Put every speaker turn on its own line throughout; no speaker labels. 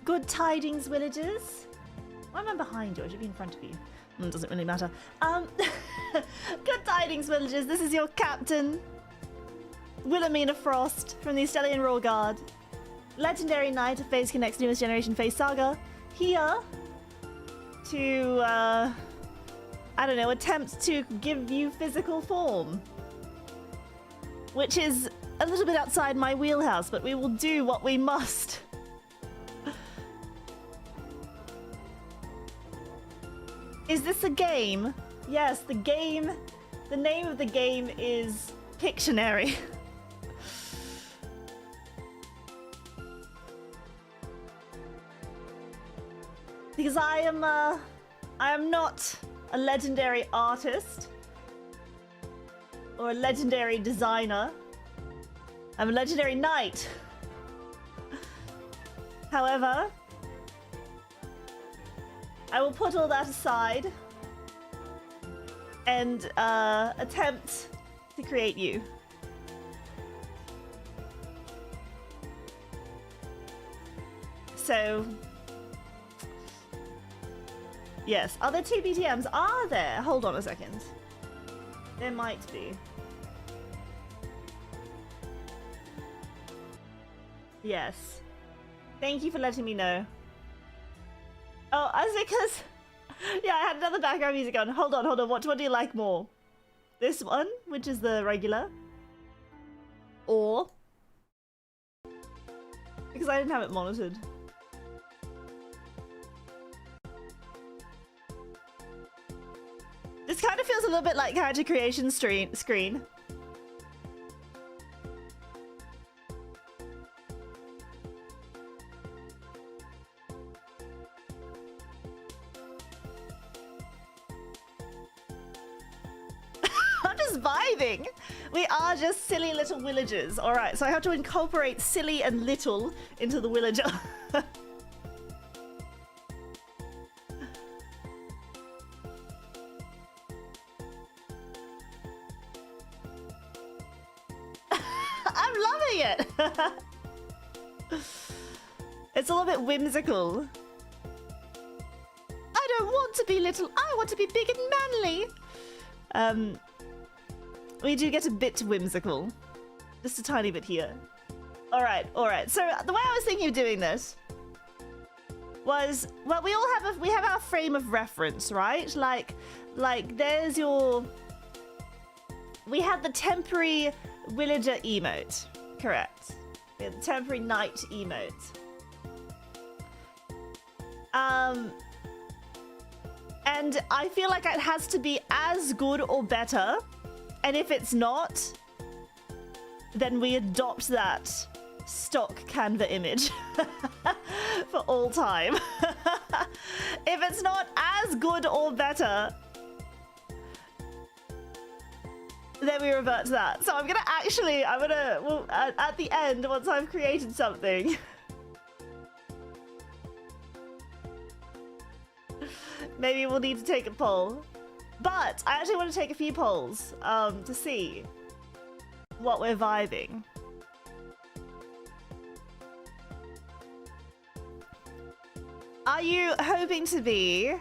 Good tidings, villagers. Why am I behind you? I should be in front of you. Doesn't really matter. Good tidings, villagers. This is your captain, Wilhelmina Frost from the Stellian Royal Guard. Legendary Knight of phaseconnect's newest generation phase Saga. Here to, I don't know, attempt to give you physical form. Which is a little bit outside my wheelhouse, but we will do what we must. Is this a game? Yes, the game. The name of the game is Pictionary. Because I am not a legendary artist or a legendary designer. I'm a legendary knight. However, I will put all that aside and attempt to create you. So, yes. Are there two BTMs? Are there? Hold on a second. There might be. Yes. Thank you for letting me know. Oh, that's because... Yeah, I had another background music on. Hold on, hold on. What do you like more? This one, which is the regular? Or... Because I didn't have it monitored. This kind of feels a little bit like character creation screen. I'm just vibing. We are just silly little villagers. All right, so I have to incorporate silly and little into the villager. I'm loving it. It's a little bit whimsical. I don't want to be little. I want to be big and manly. We do get a bit whimsical. Just a tiny bit here. All right. So the way I was thinking of doing this was, well, we have our frame of reference, right? Like there's your... We have the temporary villager emote, correct? We have the temporary knight emote. And I feel like it has to be as good or better. And if it's not, then we adopt that stock Canva image for all time. If it's not as good or better, then we revert to that. So I'm gonna well, at the end, once I've created something, maybe we'll need to take a poll. But I actually want to take a few polls to see what we're vibing. Are you hoping to be...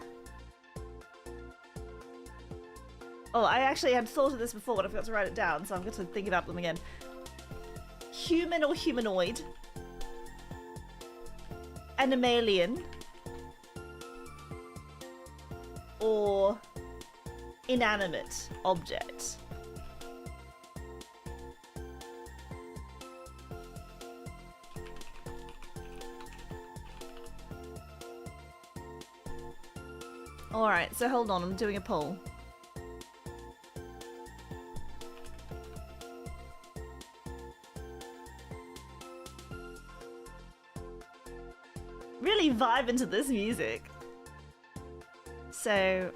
Oh, I actually had thought of this before, but I forgot to write it down, so I'm going to think about them again. Human or humanoid? Animalian? Or inanimate object? Alright, so hold on, I'm doing a poll. Really vibe into this music. So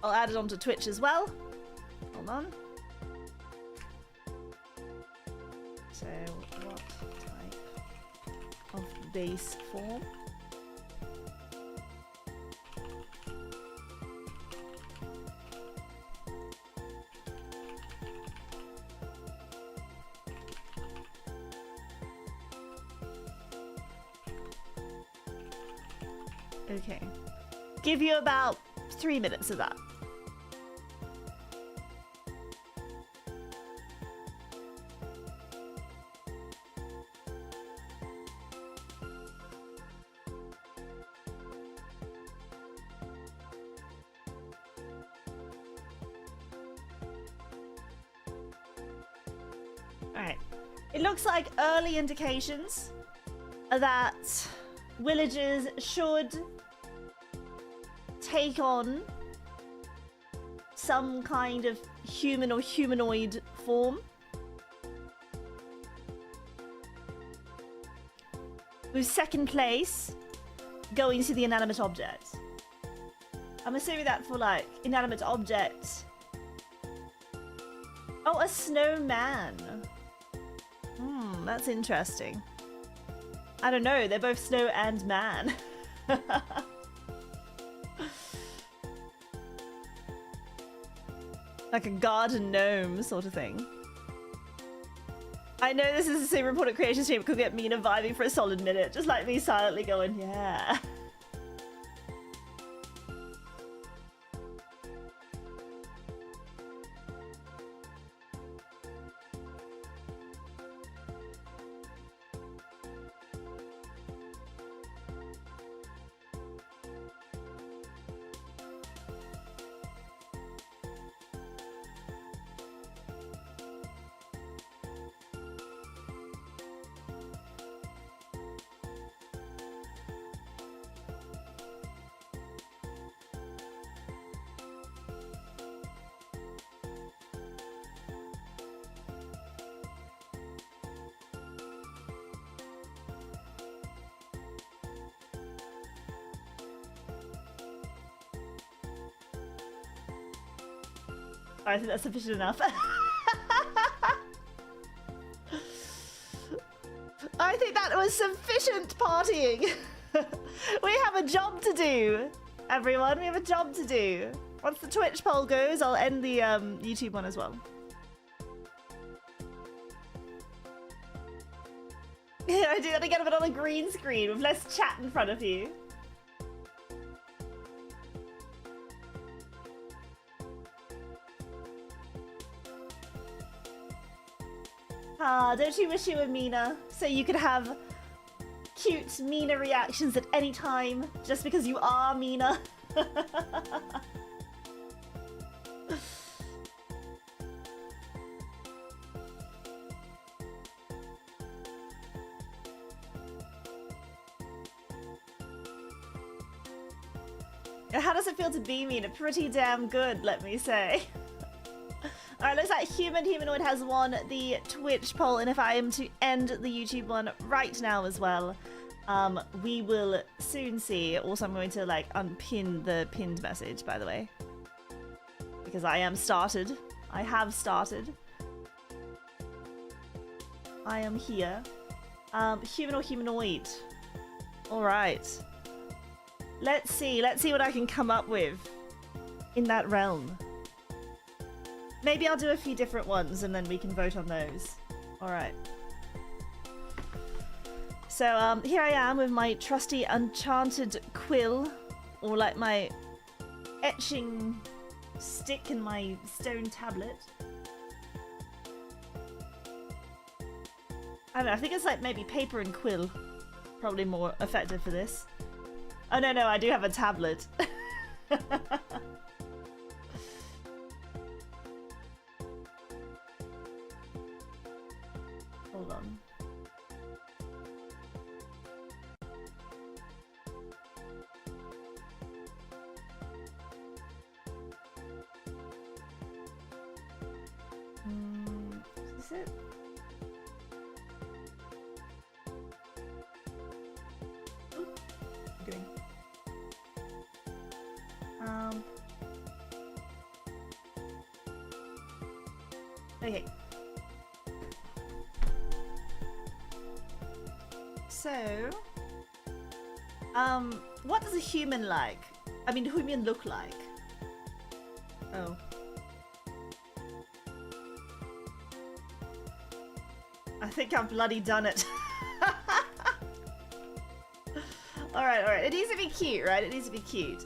I'll add it onto Twitch as well. Hold on. So what type of bass form? Okay. Give you about 3 minutes of that. Alright. It looks like early indications are that villagers should take on some kind of human or humanoid form. With second place going to the inanimate object. I'm assuming that for like inanimate object. Oh, a snowman. That's interesting. I don't know, they're both snow and man. Like a garden gnome sort of thing. I know this is a super important creation stream, it could get Mina vibing for a solid minute, just like me silently going, yeah. I think that's sufficient enough. I think that was sufficient partying. We have a job to do, everyone. We have a job to do. Once the Twitch poll goes, I'll end the YouTube one as well. I do that again, but on a green screen with less chat in front of you. Ah, don't you wish you were Mina? So you could have cute Mina reactions at any time, just because you are Mina. How does it feel to be me? Pretty damn good, let me say. Alright, looks like Humanoid has won the Twitch poll, and if I am to end the YouTube one right now as well, we will soon see. Also, I'm going to like unpin the pinned message, by the way, because I am started. I have started. I am here. Human or humanoid? Alright. Let's see what I can come up with in that realm. Maybe I'll do a few different ones and then we can vote on those. Alright. So, here I am with my trusty enchanted quill, or like my etching stick and my stone tablet. I don't know, I think it's like maybe paper and quill. Probably more effective for this. Oh no, I do have a tablet. Hold on. Is this it? Doing. Okay. So, what does a human like? I mean, human look like? Oh. I think I've bloody done it. Alright. It needs to be cute, right? It needs to be cute.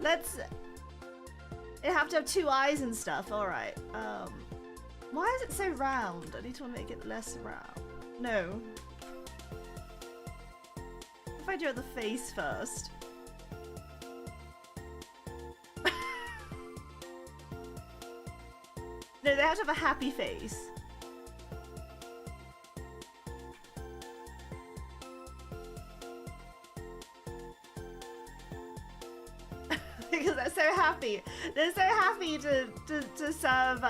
Let's... It have to have 2 eyes and stuff. Alright. Why is it so round? I need to make it less round. No. If I do it the face first. No, they have to have a happy face. Because they're so happy. They're so happy to serve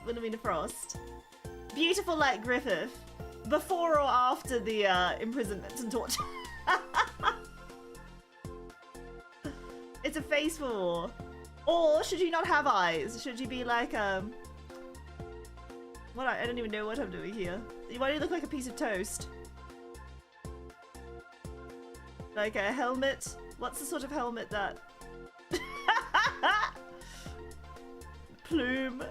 Wilhelmina Frost. Beautiful like Griffith. Before or after the imprisonment and torture. It's a face for war. Or should you not have eyes? Should you be like what? I don't even know what I'm doing here. Why do you look like a piece of toast? Like a helmet? What's the sort of helmet that... Plume.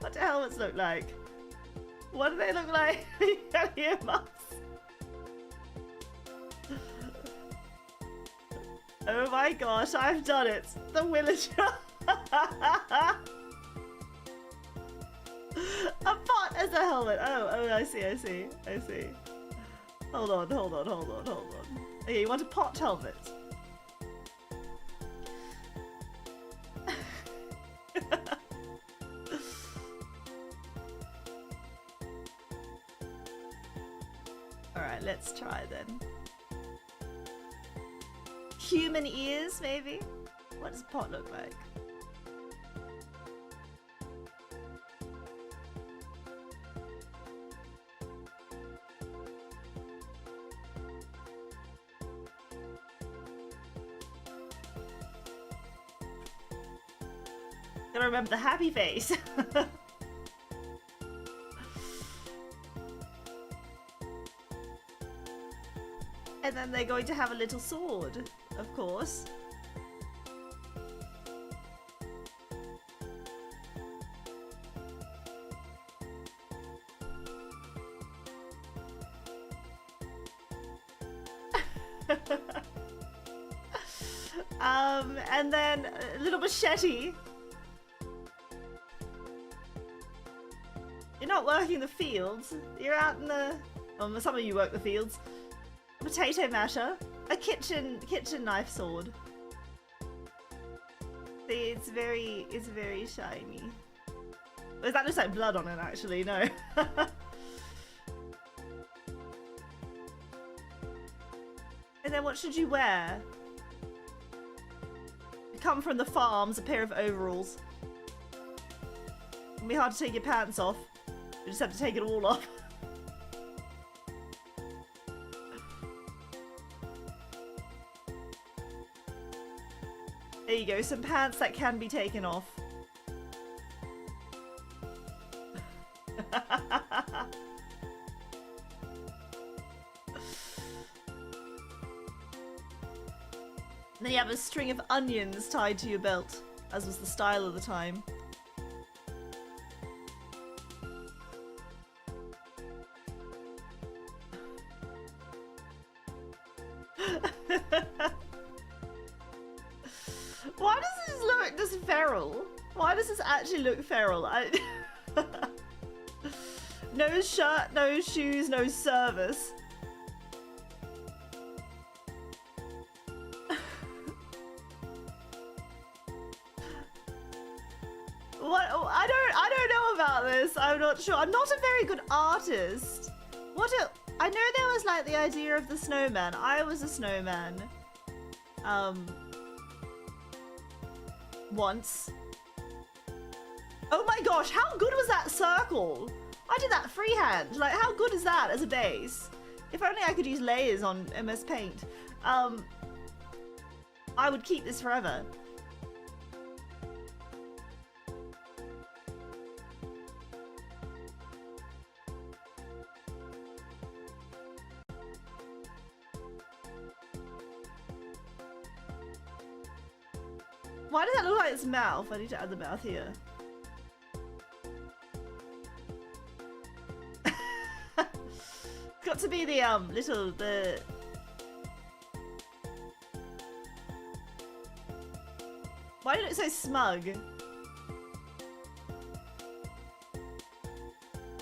What do helmets look like? What do they look like? Earmuffs. Oh my gosh, I've done it. The villager. A pot as a helmet. Oh, I see. Hold on. Okay, you want a pot helmet? Alright, let's try then. Human ears, maybe? What does a pot look like? Gotta remember the happy face. And then they're going to have a little sword, of course. And then a little machete. You're not working the fields. You're out in the... Oh, some of you work the fields. A potato masher. A kitchen knife sword. See, it's very shiny. Is that just like blood on it, actually? No. And then what should you wear? You come from the farms, a pair of overalls. It'll be hard to take your pants off. You just have to take it all off. There you go, some pants that can be taken off. And then you have a string of onions tied to your belt, as was the style of the time. Why does this look just feral? Why does this actually look feral? No shirt, no shoes, no service. What? I don't know about this. I'm not sure. I'm not a very good artist. I know there was like the idea of the snowman. I was a snowman. Once. Oh my gosh, how good was that circle? I did that freehand. Like, how good is that as a base? If only I could use layers on MS Paint. I would keep this forever. Why does that look like its mouth? I need to add the mouth here. It's got to be the Why did it say smug?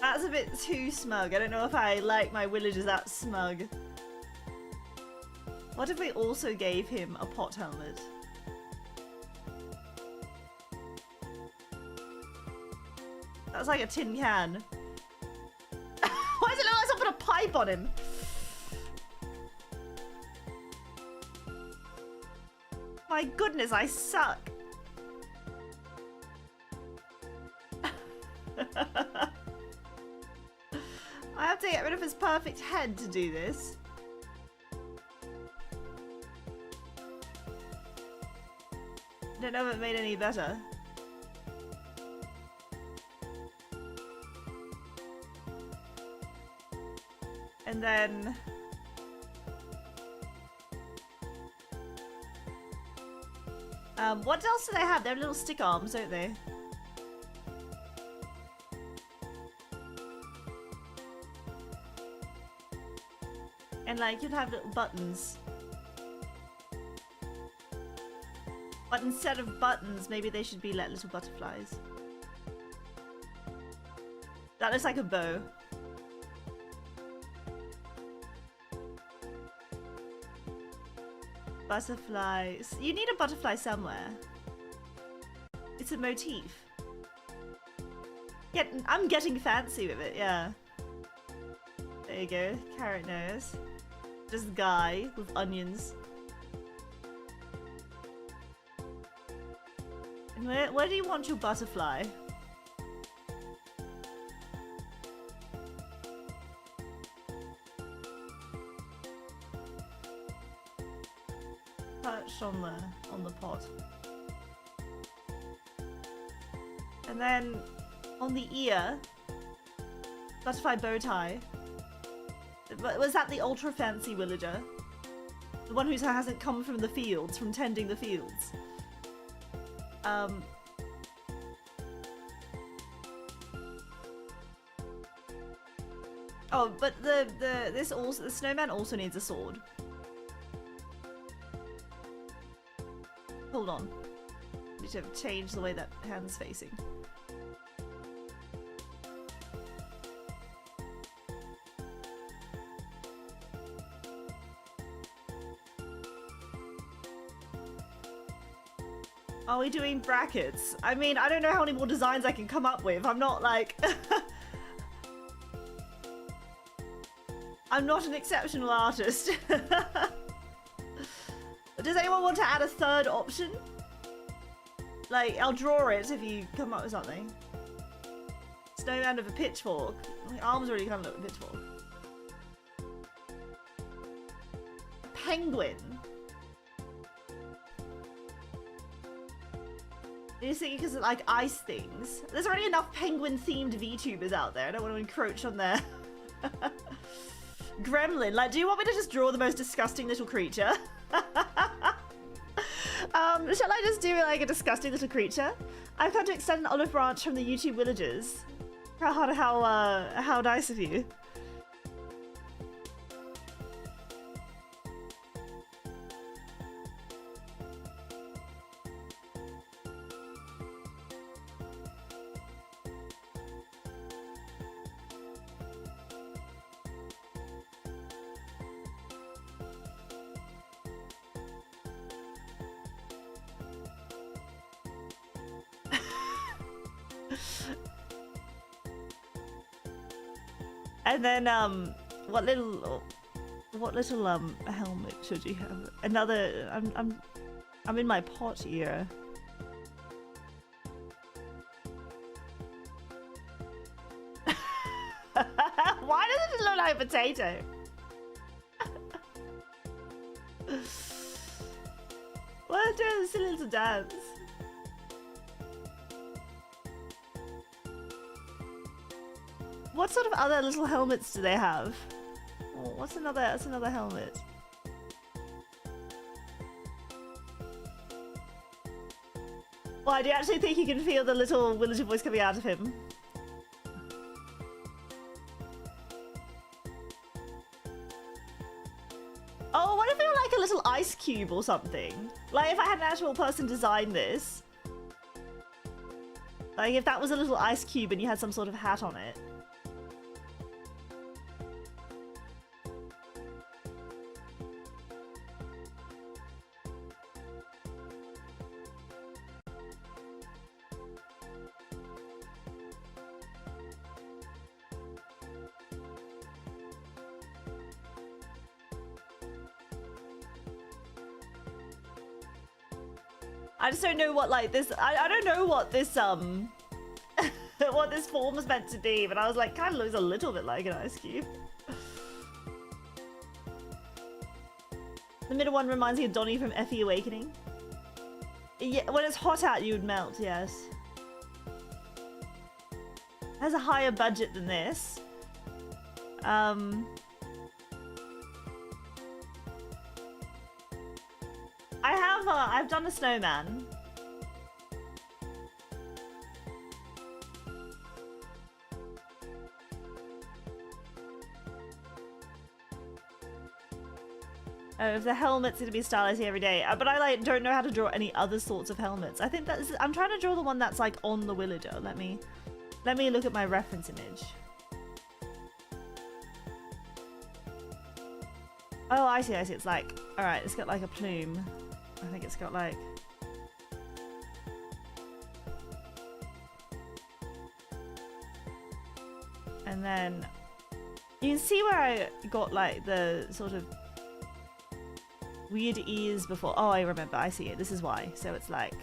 That's a bit too smug. I don't know if I like my villagers that smug. What if we also gave him a pot helmet? That's like a tin can. Why does it look like someone put a pipe on him? My goodness, I suck. I have to get rid of his perfect head to do this. Don't know if it made any better. And then what else do they have? They have little stick arms, don't they? And like you'd have little buttons. But instead of buttons, maybe they should be like little butterflies. That looks like a bow. Butterflies. You need a butterfly somewhere. It's a motif. Yeah, I'm getting fancy with it, yeah. There you go, carrot nose. Just a guy with onions. And where do you want your butterfly? Perched on the pot. And then on the ear, butterfly bow tie. Was that the ultra fancy villager? The one who hasn't come from the fields, from tending the fields. Oh, but the snowman also needs a sword. Hold on. I need to change the way that hand's facing. Are we doing brackets? I mean, I don't know how many more designs I can come up with. I'm not like... I'm not an exceptional artist. Does anyone want to add a third option? Like, I'll draw it if you come up with something. Snowman with a pitchfork. My arms already kind of look like a pitchfork. Penguin. You're thinking because of like ice things. There's already enough penguin-themed VTubers out there. I don't want to encroach on their gremlin. Like, do you want me to just draw the most disgusting little creature? Shall I just do like a disgusting little creature? I've come to extend an olive branch from the YouTube villagers. How nice of you. And then what little helmet should you have? Another I'm in my pot era. Why does it look like a potato? Why is doing a silly little dance? What sort of other little helmets do they have? Oh, what's another helmet? Well, I do actually think you can feel the little villager voice coming out of him. Oh, what if they were like a little ice cube or something? Like if I had an actual person design this. Like if that was a little ice cube and you had some sort of hat on it. I just don't know what like this. I don't know what this what this form was meant to be, but I was like, kind of looks a little bit like an ice cube. The middle one reminds me of Donnie from Effie Awakening. Yeah, when it's hot out, you would melt. Yes. Has a higher budget than this. I've done a snowman. Oh, if the helmet's gonna be stylized every day, but I like don't know how to draw any other sorts of helmets. I think that's. I'm trying to draw the one that's like on the villager. Let me look at my reference image. Oh, I see. It's like, all right, it's got like a plume. I think it's got like... And then you can see where I got like the sort of weird ears before. Oh, I remember. I see it. This is why. So it's like...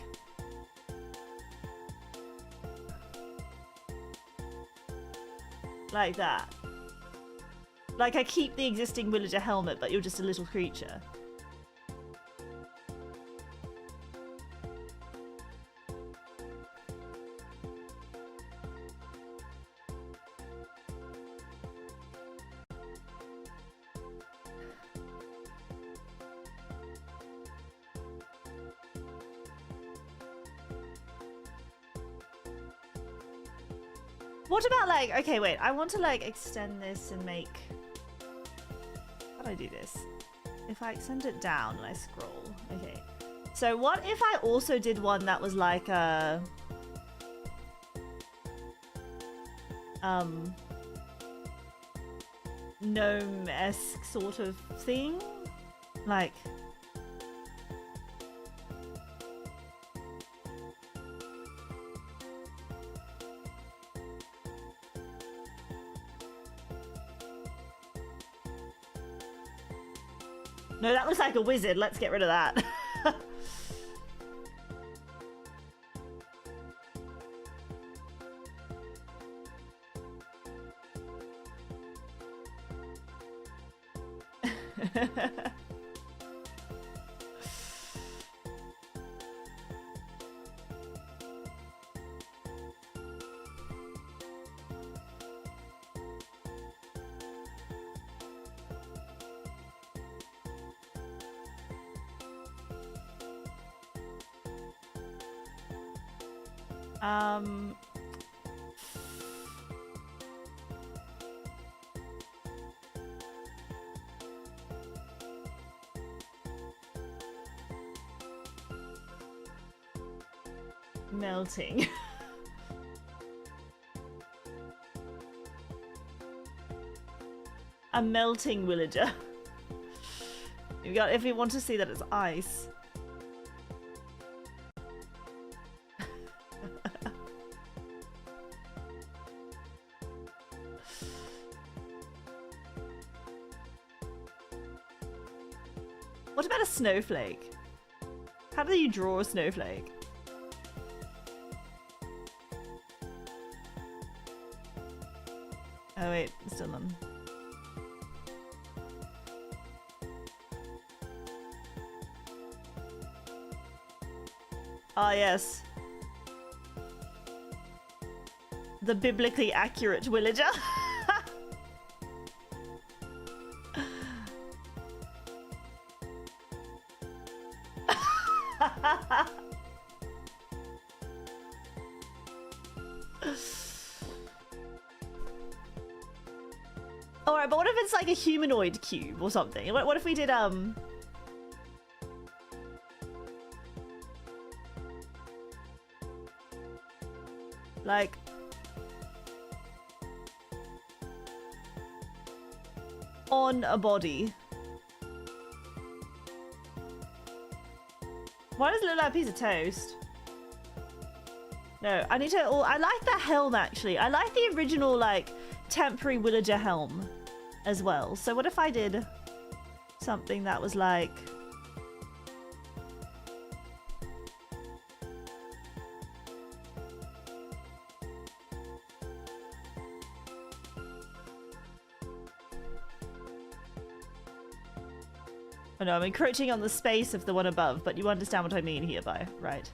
like that. Like I keep the existing villager helmet, but you're just a little creature. What about like, okay, wait, I want to like extend this and make, how do I do this? If I extend it down and I scroll, okay. So what if I also did one that was like a, gnome-esque sort of thing? Like, No, that looks like a wizard. Let's get rid of that. Melting. A melting villager. If you want to see that it's ice. What about a snowflake? How do you draw a snowflake? Oh wait, it's still on. Ah yes. The biblically accurate villager. Alright, but what if it's like a humanoid cube or something? What if we did, like... on a body? Why does it look like a piece of toast? No, I need to... Oh, I like that helm, actually. I like the original, like, temporary villager helm as well. So what if I did something that was like... Oh no, I'm encroaching on the space of the one above, but you understand what I mean hereby, right?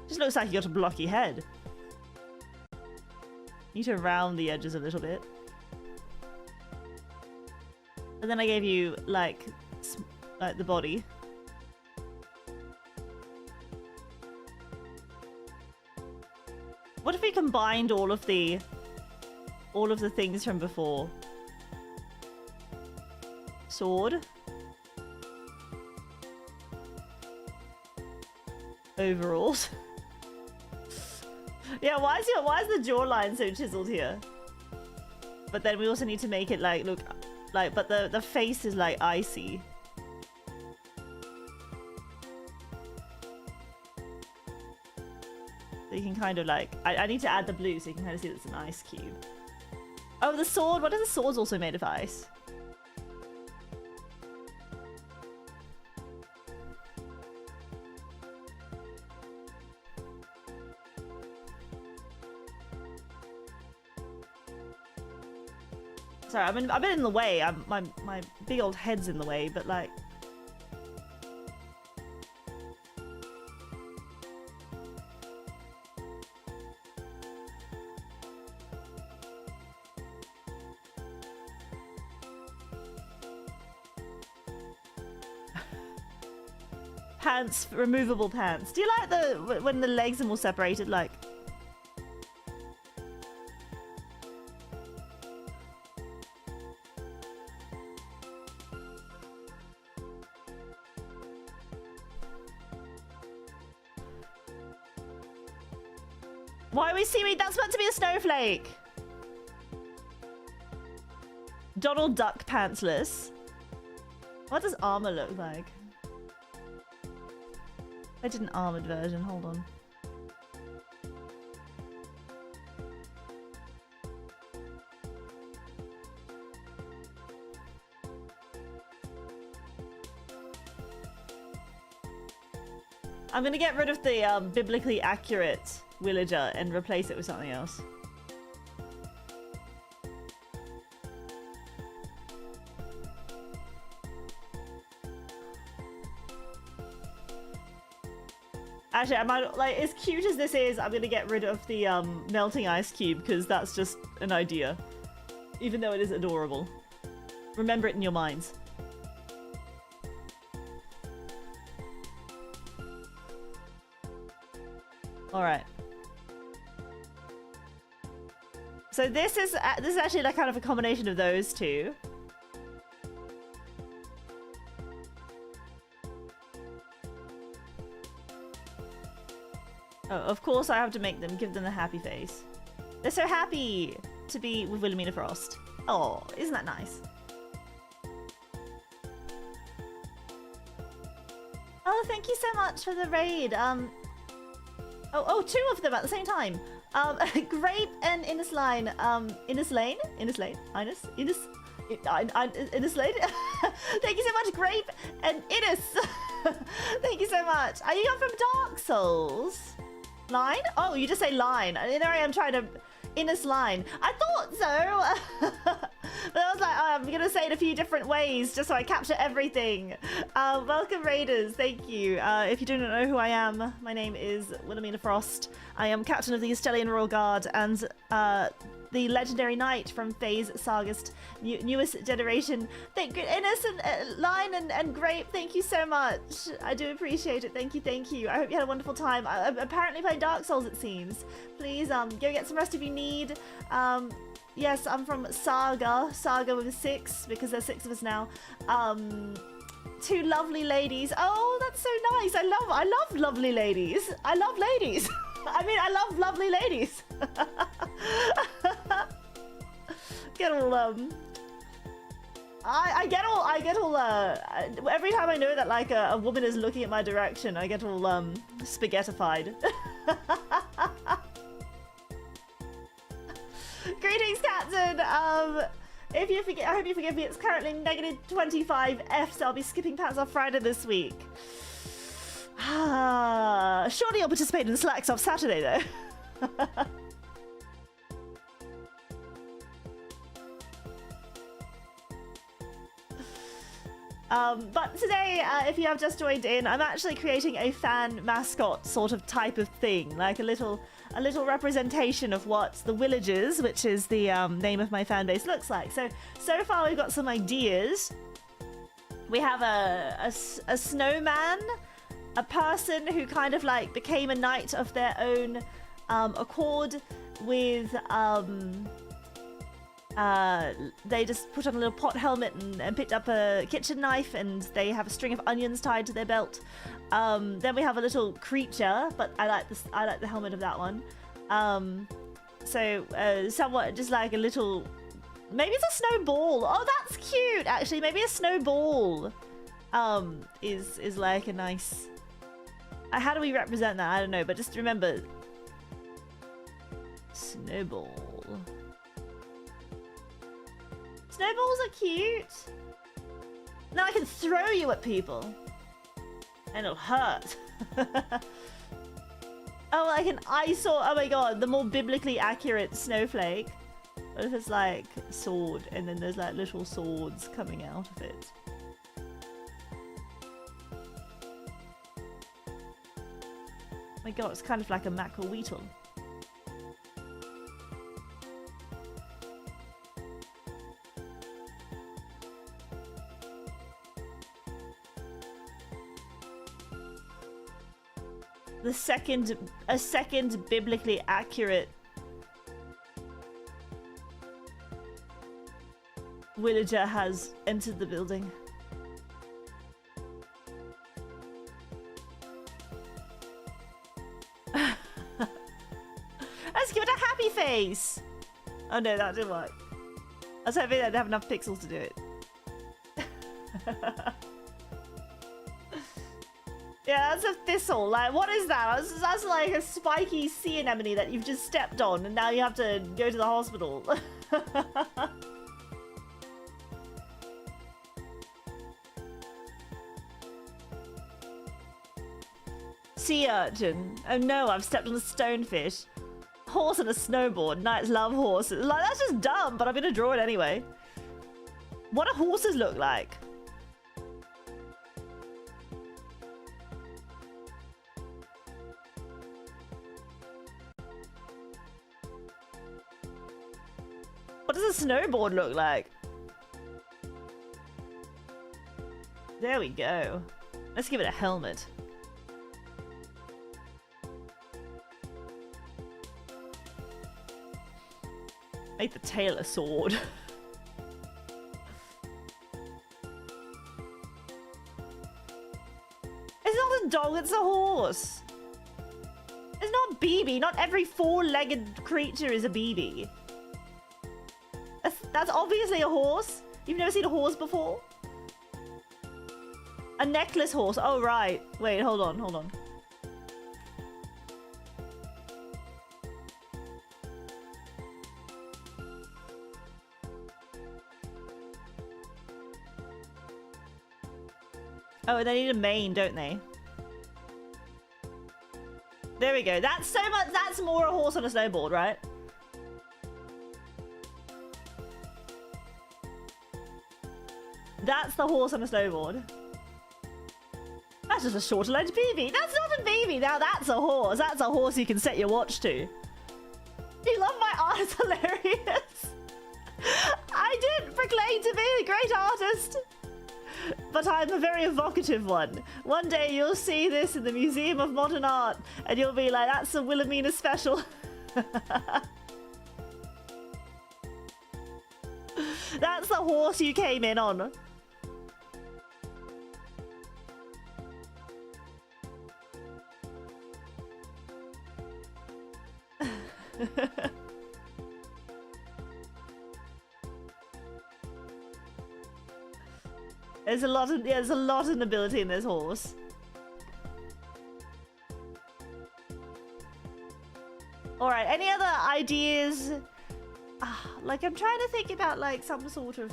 Just looks like you got a blocky head. Need to round the edges a little bit. And then I gave you, like the body. What if we combined all of the things from before? Sword. Overalls. Yeah, why is the jawline so chiseled here? But then we also need to make it like look like, but the face is like icy. So you can kind of like, I need to add the blue so you can kind of see that it's an ice cube. Oh, the sword. What are the swords also made of ice? Sorry, I've been in the way. My big old head's in the way, but like... Pants, removable pants. Do you like the when the legs are more separated, like... Why are we seeing me? That's meant to be a snowflake. Donald Duck pantsless. What does armor look like? I did an armored version. Hold on. I'm gonna get rid of the biblically accurate villager and replace it with something else. Actually, I might, like, as cute as this is, I'm gonna get rid of the melting ice cube because that's just an idea. Even though it is adorable. Remember it in your minds. Alright. So this is actually like kind of a combination of those two. Oh, of course I have to make them, give them the happy face. They're so happy to be with Wilhelmina Frost. Oh, isn't that nice? Oh, thank you so much for the raid. Oh, two of them at the same time. Grape and Innes Lane. Innes Lane? Innes Lane? Innes Lane? Thank you so much, Grape and Innes. Thank you so much. Are you going from Dark Souls? Line? Oh, you just say line. There I am trying to... Innes Line. I thought so! But I was like, oh, I'm going to say it a few different ways just so I capture everything. Welcome, Raiders. Thank you. If you do not know who I am, my name is Wilhelmina Frost. I am captain of the Estelian Royal Guard and the legendary knight from Phase Saga's newest generation. Thank you, Innes and Line and Grape. Thank you so much. I do appreciate it. Thank you, thank you. I hope you had a wonderful time. I'm apparently playing Dark Souls, it seems. Please go get some rest if you need. Yes, I'm from Saga with a 6 because there's 6 of us now. Two lovely ladies. Oh, that's so nice. I love lovely ladies. I love ladies. I mean, I love lovely ladies. Get all I get all every time I know that like a woman is looking at my direction, I get all spaghettified. Greetings, Captain. If you forget, I hope you forgive me. It's currently negative 25 F, so I'll be skipping pants on Friday this week. Surely you'll participate in Slacks off Saturday, though. But today, if you have just joined in, I'm actually creating a fan mascot sort of type of thing, like a little representation of what the Villagers, which is the name of my fan base, looks like. So far we've got some ideas. We have a snowman, a person who kind of like became a knight of their own accord with they just put on a little pot helmet and picked up a kitchen knife, and they have a string of onions tied to their belt. Then we have a little creature, but I like the helmet of that one. Somewhat just like a little, maybe it's a snowball. Oh, that's cute. Actually, maybe a snowball is like a nice. How do we represent that? I don't know, but just remember, snowball. Snowballs are cute. Now I can throw you at people. And it'll hurt. Oh, like an eyesore. Oh my god, the more biblically accurate snowflake. What if it's like sword and then there's like little swords coming out of it? Oh my god, it's kind of like a mackerel weetle. A second biblically accurate villager has entered the building. Let's give it a happy face. Oh no, that didn't work. I was hoping I'd have enough pixels to do it. Yeah, that's a thistle. Like, what is that? That's like a spiky sea anemone that you've just stepped on, and now you have to go to the hospital. sea urchin. Oh no, I've stepped on a stonefish. Horse and a snowboard. Knights love horses. Like, that's just dumb, but I'm gonna draw it anyway. What do horses look like? What does a snowboard look like? There we go. Let's give it a helmet. Make the tail a sword. It's not a dog, it's a horse. It's not Bibi. Not every four-legged creature is a Bibi. That's obviously a horse. You've never seen a horse before? A necklace horse. Oh, right. Wait, hold on, hold on. Oh, they need a mane, don't they? There we go. That's so much. That's more a horse on a snowboard, right? That's the horse on a snowboard. That's just a shorter-legged Bibi. That's not a Bibi. Now that's a horse. That's a horse you can set your watch to. You love my art. It's hilarious. I didn't proclaim to be a great artist, but I'm a very evocative one. One day you'll see this in the Museum of Modern Art, and you'll be like, that's a Wilhelmina special. That's the horse you came in on. There's a lot of there's a lot of nobility in this horse. All right, any other ideas? Like, I'm trying to think about like some sort of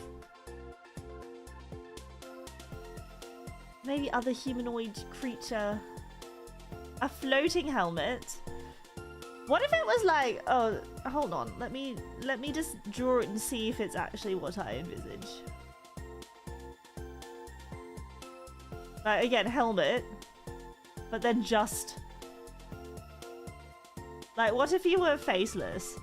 maybe other humanoid creature. A floating helmet. What if it was like, oh, hold on, let me just draw it and see if it's actually what I envisage. Right, again, helmet, but then just like, what if you were faceless?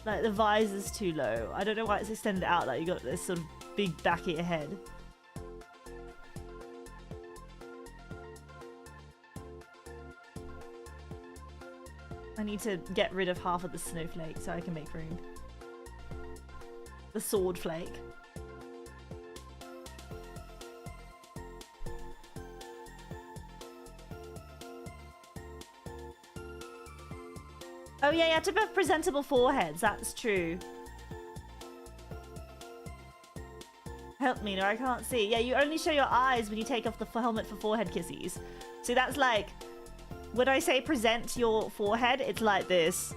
Like, the visor's too low. I don't know why it's extended out. Like, you got this sort of big back of your head. I need to get rid of half of the snowflake so I can make room. The sword flake. Oh yeah, you have to have presentable foreheads, that's true. Help me, no, I can't see. Yeah, you only show your eyes when you take off the helmet for forehead kissies. So that's like, when I say present your forehead, it's like this.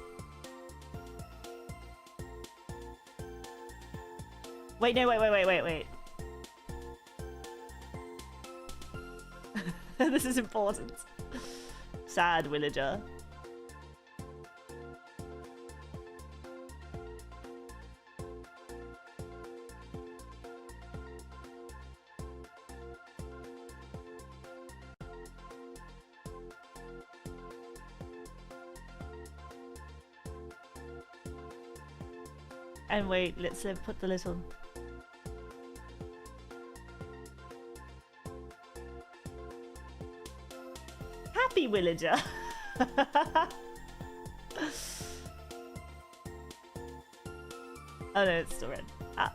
Wait, no, wait. This is important. Sad villager. And wait, let's put the little... Happy villager! Oh no, it's still red. Ah.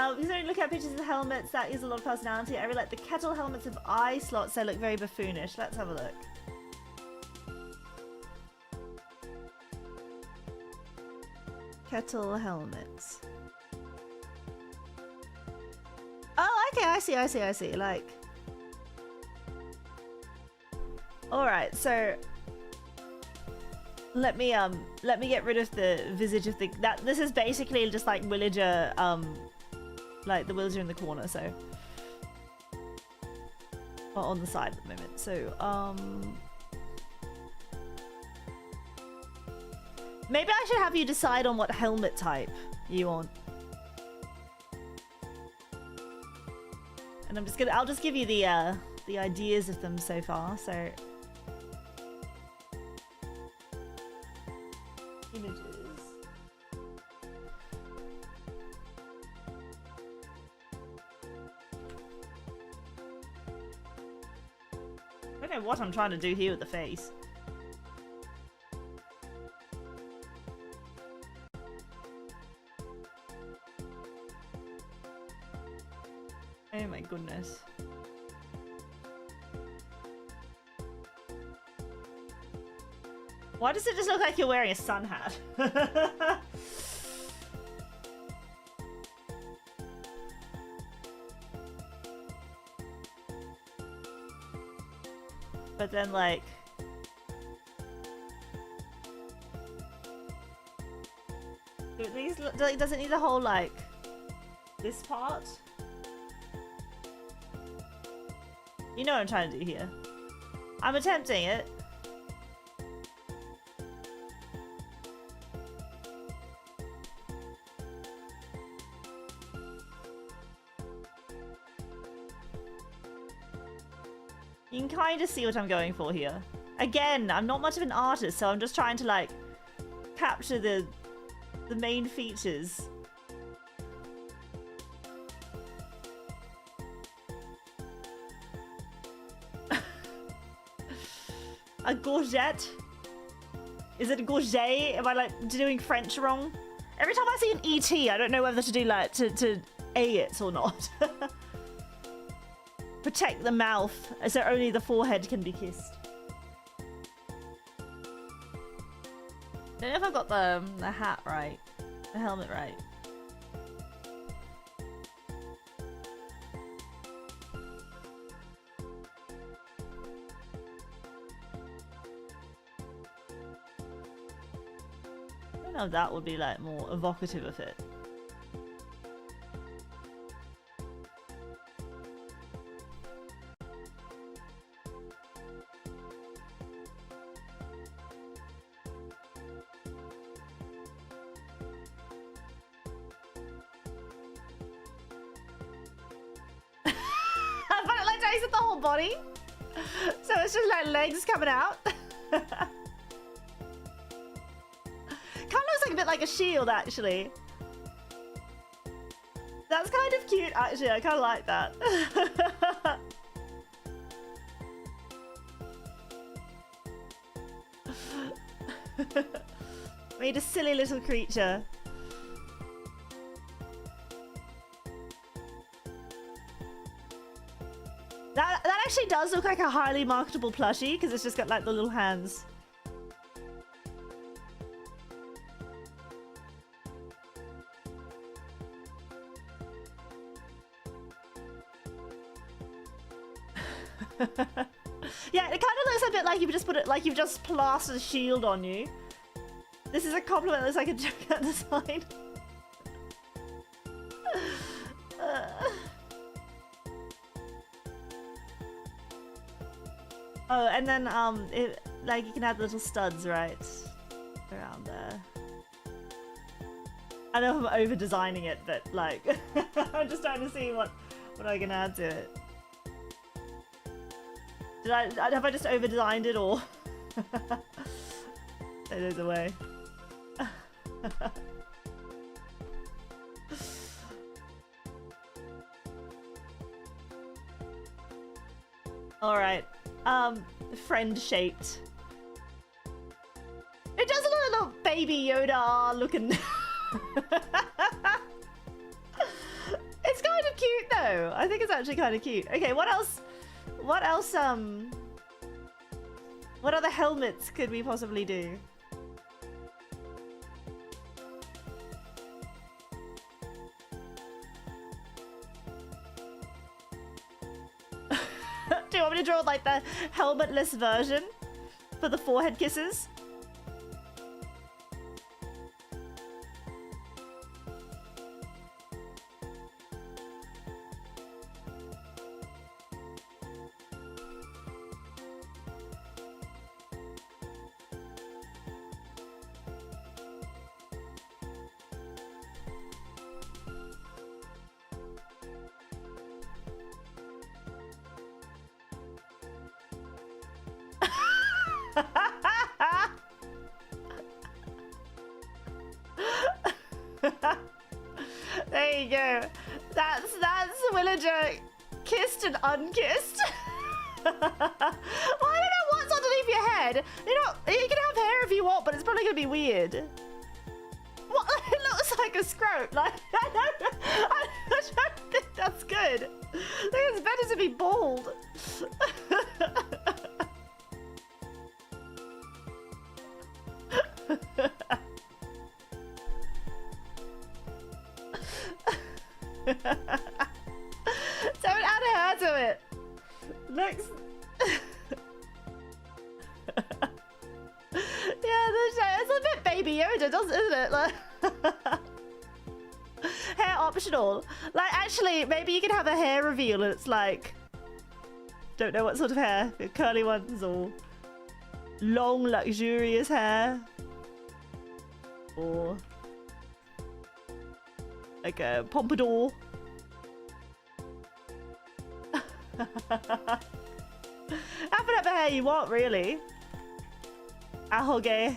Because when you look at pictures of the helmets, that is a lot of personality. I really like the kettle helmets with eye slots. They look very buffoonish. Let's have a look. Kettle helmets. Oh, okay, I I see. Like, all right. So let me get rid of the visage of the this is basically just like villager, like the villager in the corner. So on the side at the moment. So maybe I should have you decide on what helmet type you want. And I'll just give you the ideas of them so far. So images. I don't know what I'm trying to do here with the face. Oh my goodness. Why does it just look like you're wearing a sun hat? But then, like, does it need the whole, like, this part? You know what I'm trying to do here. I'm attempting it. You can kind of see what I'm going for here. Again, I'm not much of an artist, so I'm just trying to, like, capture the main features. A gorget? Is it a gorget? Am I, like, doing French wrong? Every time I see an ET, I don't know whether to do, like, to A it or not. Protect the mouth, so only the forehead can be kissed. Don't know if I've got the hat right. The helmet right. I don't know if that would be, like, more evocative of it. The whole body, so it's just like legs coming out. Kind of looks like a bit like a shield, actually. That's kind of cute, actually. I kind of like that. Made a silly little creature. That actually does look like a highly marketable plushie, because it's just got, like, the little hands. Yeah, it kind of looks a bit like you've just put it, like you've just plastered a shield on you. This is a compliment that looks like a joke at the side. Oh, and then, like, you can add little studs, right? Around there. I know I'm over-designing it, but, like, I'm just trying to see what I can add to it. Have I just over-designed it, or...? Throw those away. Alright. Friend-shaped. It does look like a little baby Yoda looking. It's kind of cute though. I think it's actually kind of cute. Okay, what else? What else? What other helmets could we possibly do? me to draw like the helmetless version for the forehead kisses? There you go. That's Willager kissed and unkissed. Well, I don't know what's underneath your head. You can have hair if you want, but it's probably gonna be weird. What? It looks like a scrote. Like I don't think that's good. I think it's better to be bald. Don't add hair to it. Looks. Yeah, it's a bit Baby Yoda, isn't it? Like... hair optional. Like, actually, maybe you can have a hair reveal and it's like, don't know what sort of hair. Curly ones or long, luxurious hair, or like a pompadour. Have whatever hair you want, really. Ahoge.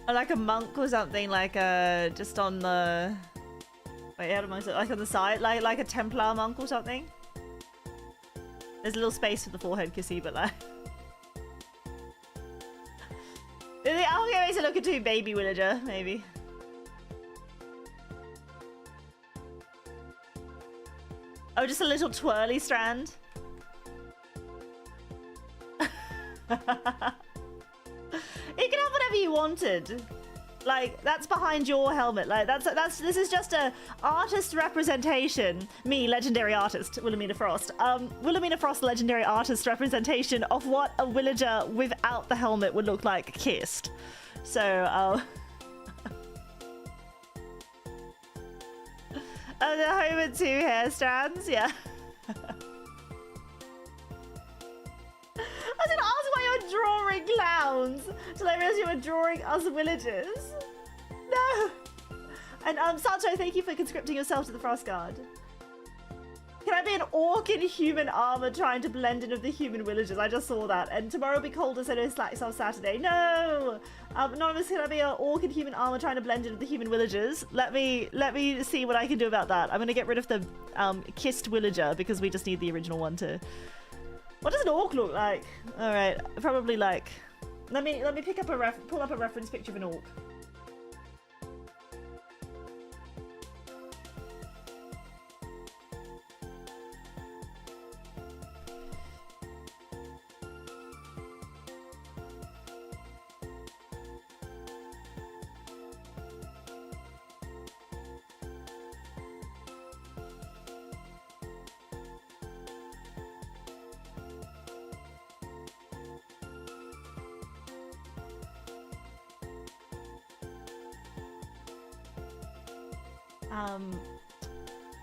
Or like a monk or something, like just on the wait, how do I say, like on the side, like a Templar monk or something. There's a little space for the forehead kissy, but like oh, okay, makes it look too baby Willager, maybe. Oh, just a little twirly strand. You can have whatever you wanted. Like, that's behind your helmet. Like, this is just a artist representation. Me, legendary artist, Wilhelmina Frost. Wilhelmina Frost, legendary artist representation of what a Willager without the helmet would look like kissed. So, oh, the home and 2 hair strands, yeah. I didn't ask why you're drawing clowns till I realized you were drawing us villagers. No. And Sancho, thank you for conscripting yourself to the Frost Guard. Can I be an orc in human armor trying to blend in with the human villagers? I just saw that. And tomorrow will be colder, so don't slack yourself Saturday. No. Anonymous, can I be an orc in human armor trying to blend in with the human villagers? Let me see what I can do about that. I'm gonna get rid of the kissed villager because we just need the original one to. What does an orc look like? All right, probably like. Let me pick up pull up a reference picture of an orc.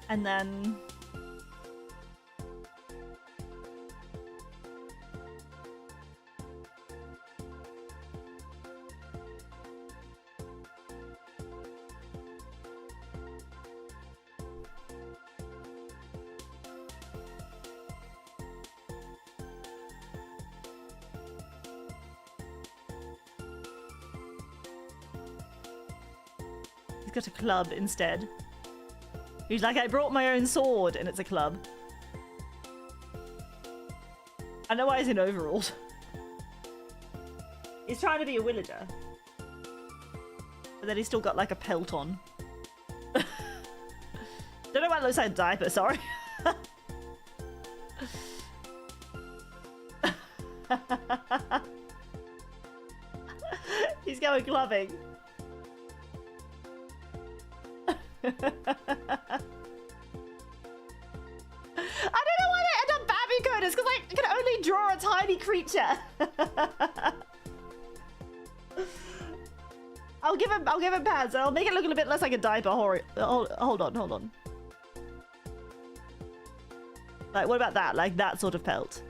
And then he's got a club instead. He's like, I brought my own sword, and it's a club. I know why he's in overalls. He's trying to be a villager. But then he's still got like a pelt on. Don't know why it looks like a diaper, sorry. no gloving. I don't know why they end up Babu coders, because I can only draw a tiny creature. I'll give him pads. I'll make it look a bit less like a diaper. Hold on. Like, what about that? Like that sort of pelt.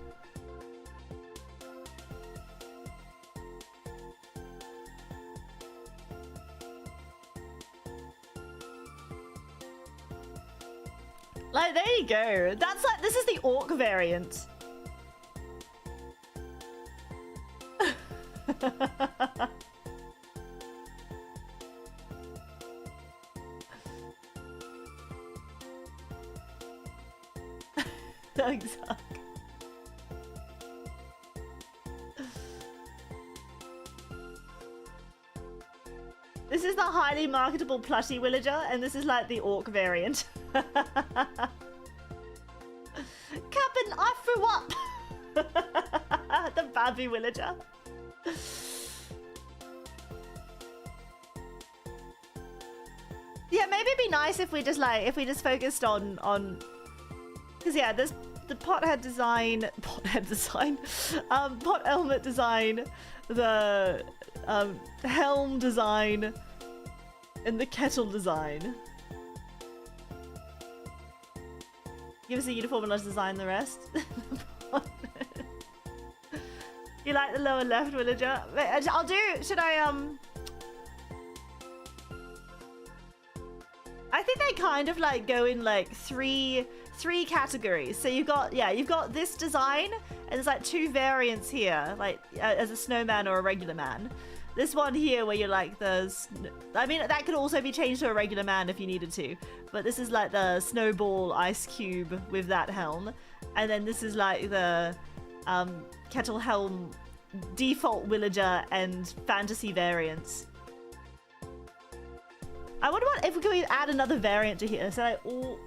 Like, there you go. That's like, this is the orc variant. Thanks, Huck. This is the highly marketable plushie villager, and this is like the orc variant. Captain, I threw up! The Babu villager. Yeah, maybe it'd be nice if we just focused on because yeah, there's the pot helmet design, pot helmet design, the helm design, and the kettle design. Give us a uniform and let's design the rest. You like the lower left villager? I'll do. Should I I think they kind of like go in like three categories. So you've got this design, and there's like two variants here, like as a snowman or a regular man. This one here where you're like I mean, that could also be changed to a regular man if you needed to, but this is like the snowball ice cube with that helm, and then this is like the kettle helm default villager and fantasy variants. I wonder what if we could add another variant to here. So like orc,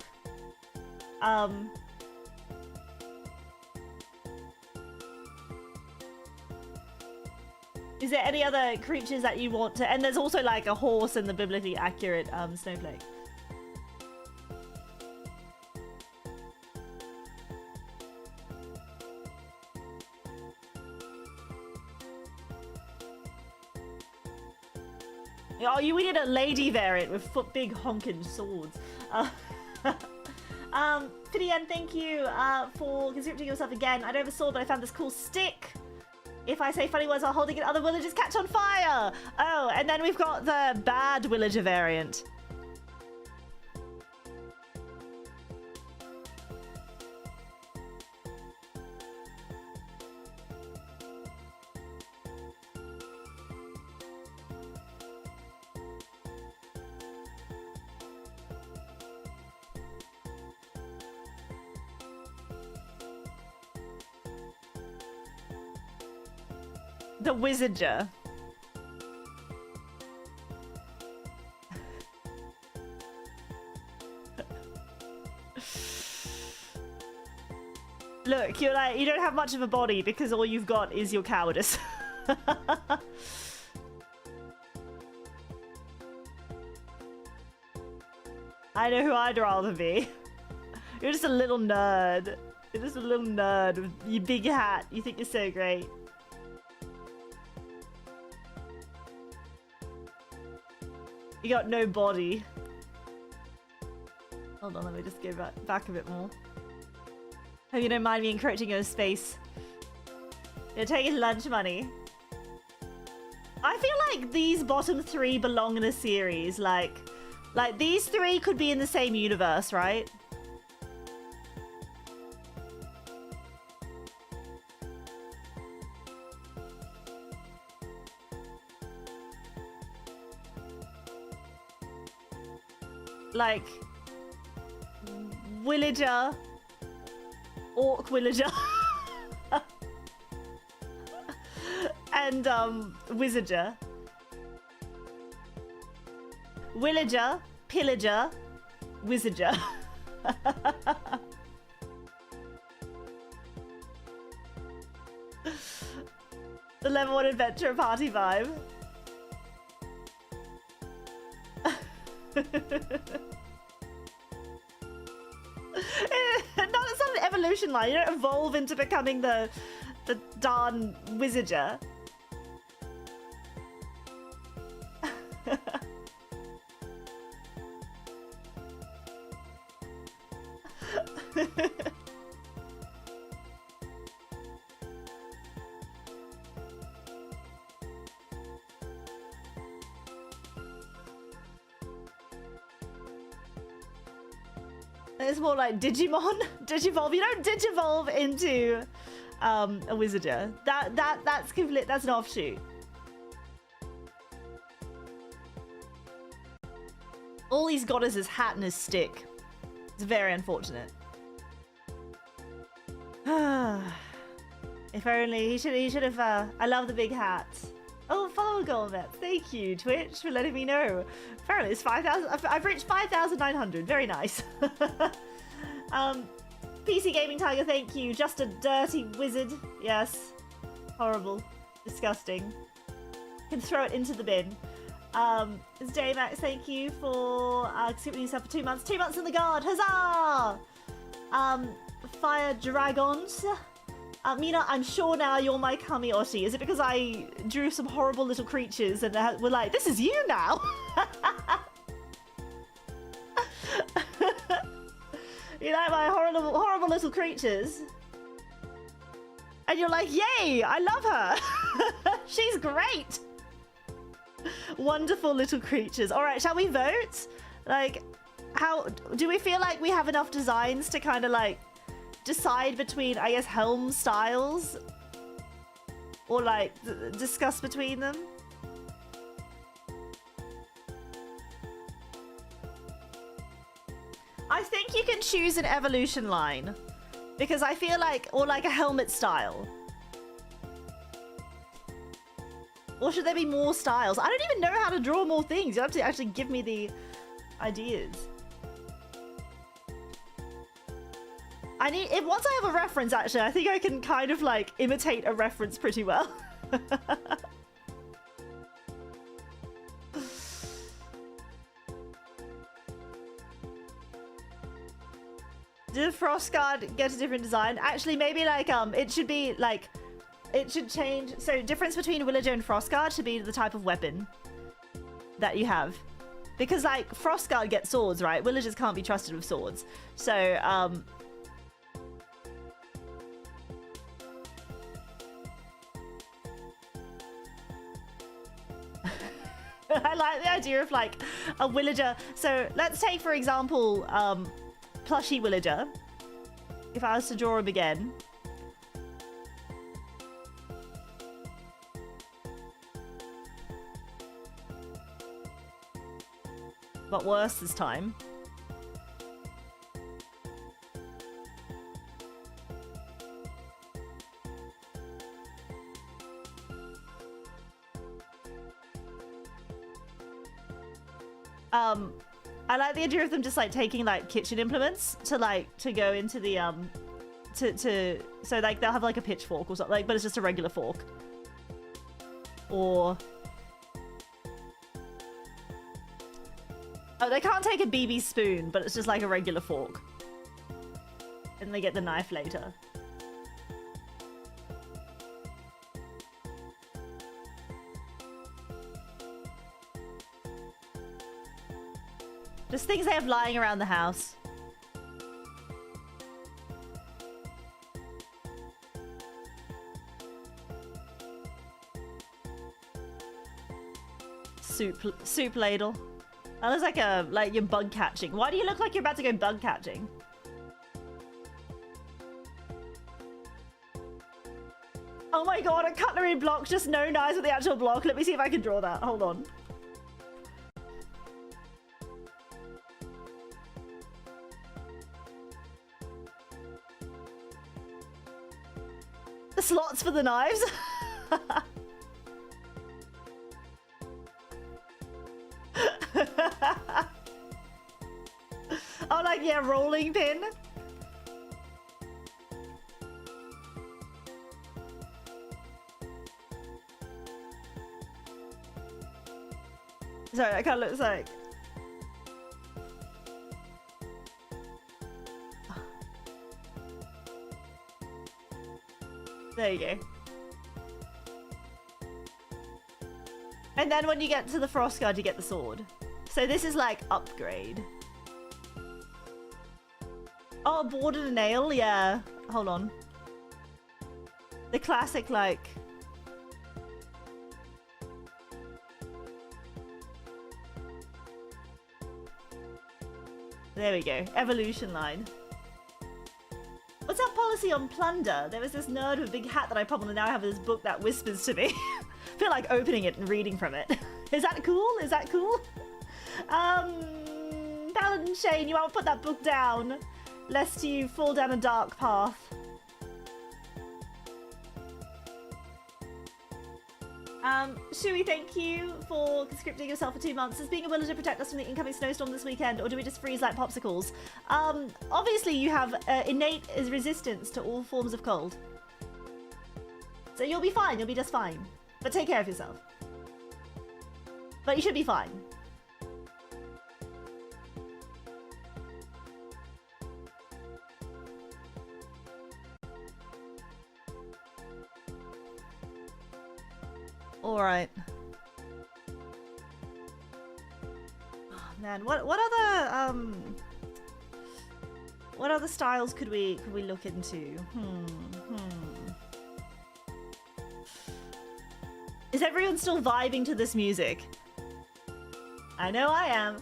is there any other creatures that you want to? And there's also like a horse and the biblically accurate snowflake. Oh, we need a lady variant with big honking swords. Pidian, thank you for conscripting yourself again. I don't have a sword, but I found this cool stick. If I say funny words while holding it, other villagers catch on fire. Oh, and then we've got the bad villager variant. The Wizarder. Look, you don't have much of a body because all you've got is your cowardice. I know who I'd rather be. You're just a little nerd. You're just a little nerd with your big hat. You think you're so great. You got no body. Hold on, let me just go back a bit more. Hope you don't mind me encroaching your space. You're taking lunch money. I feel like these bottom three belong in a series. Like these three could be in the same universe, right? Like villager, orc villager, and wizarder, villager, pillager, wizarder. The level 1 adventure party vibe. It's not an evolution line. You don't evolve into becoming the darn wizarder. It's more like Digimon. Digivolve. You don't digivolve into a wizarder. That's complete. That's an offshoot. All he's got is his hat and his stick. It's very unfortunate. If only he should have. I love the big hat. Oh, follow Golmet. Thank you, Twitch, for letting me know. Apparently it's 5,000. I've reached 5,900. Very nice. PC Gaming Tiger, thank you. Just a dirty wizard. Yes. Horrible. Disgusting. Can throw it into the bin. It's J-Max, thank you for skipping yourself for 2 months. 2 months in the guard. Huzzah! Fire Dragons. Mina, I'm sure now you're my Kami-Oshi. Is it because I drew some horrible little creatures and we're like, this is you now? You like my horrible little creatures? And you're like, yay, I love her. She's great. Wonderful little creatures. All right, shall we vote? Like, how do we feel like we have enough designs to kind of like decide between, I guess, helm styles, or like discuss between them? I think you can choose an evolution line, because I feel like, or like a helmet style, or should there be more styles? I don't even know how to draw more things. You have to actually give me the ideas. Once I have a reference, actually, I think I can kind of like imitate a reference pretty well. Did Frostguard get a different design? Actually, maybe like it should be like, it should change. So difference between Willager and Frostguard should be the type of weapon that you have. Because like Frostguard gets swords, right? Willagers can't be trusted with swords. So I like the idea of like a Willager. So let's take, for example, Plushy Willager. If I was to draw him again. But worse this time. I like the idea of them just like taking like kitchen implements to go into the so like they'll have like a pitchfork or something, like, but it's just a regular fork. Or oh, they can't take a BB spoon, but it's just like a regular fork. And they get the knife later. Just things they have lying around the house. Soup ladle. That looks like you're bug catching. Why do you look like you're about to go bug catching? Oh my god, a cutlery block, just no knives with the actual block. Let me see if I can draw that. Hold on. The slots for the knives. Oh, like, yeah, rolling pin. Sorry, that kind of looks like... There you go. And then when you get to the Frost Guard, you get the sword. So this is like upgrade. Oh, board and a nail? Yeah. Hold on. The classic, like... There we go. Evolution line. What's our policy on plunder? There was this nerd with a big hat that I probably now have this book that whispers to me. I feel like opening it and reading from it. Is that cool? Is that cool? Paladin Shane, you want to put that book down, lest you fall down a dark path. Shui, thank you for conscripting yourself for 2 months. Does being a villager protect us from the incoming snowstorm this weekend, or do we just freeze like popsicles? Obviously you have innate resistance to all forms of cold. So you'll be fine, you'll be just fine. But take care of yourself. But you should be fine. Alright. Oh, man, what other styles could we look into? Is everyone still vibing to this music? I know I am.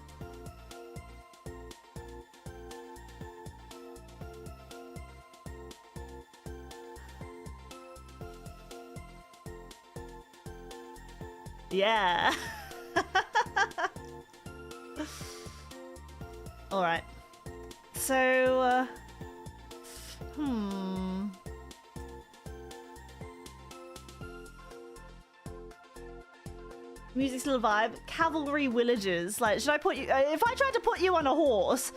Yeah. All right. So, Music's still a vibe. Cavalry villagers. Like, should I put you... if I tried to put you on a horse,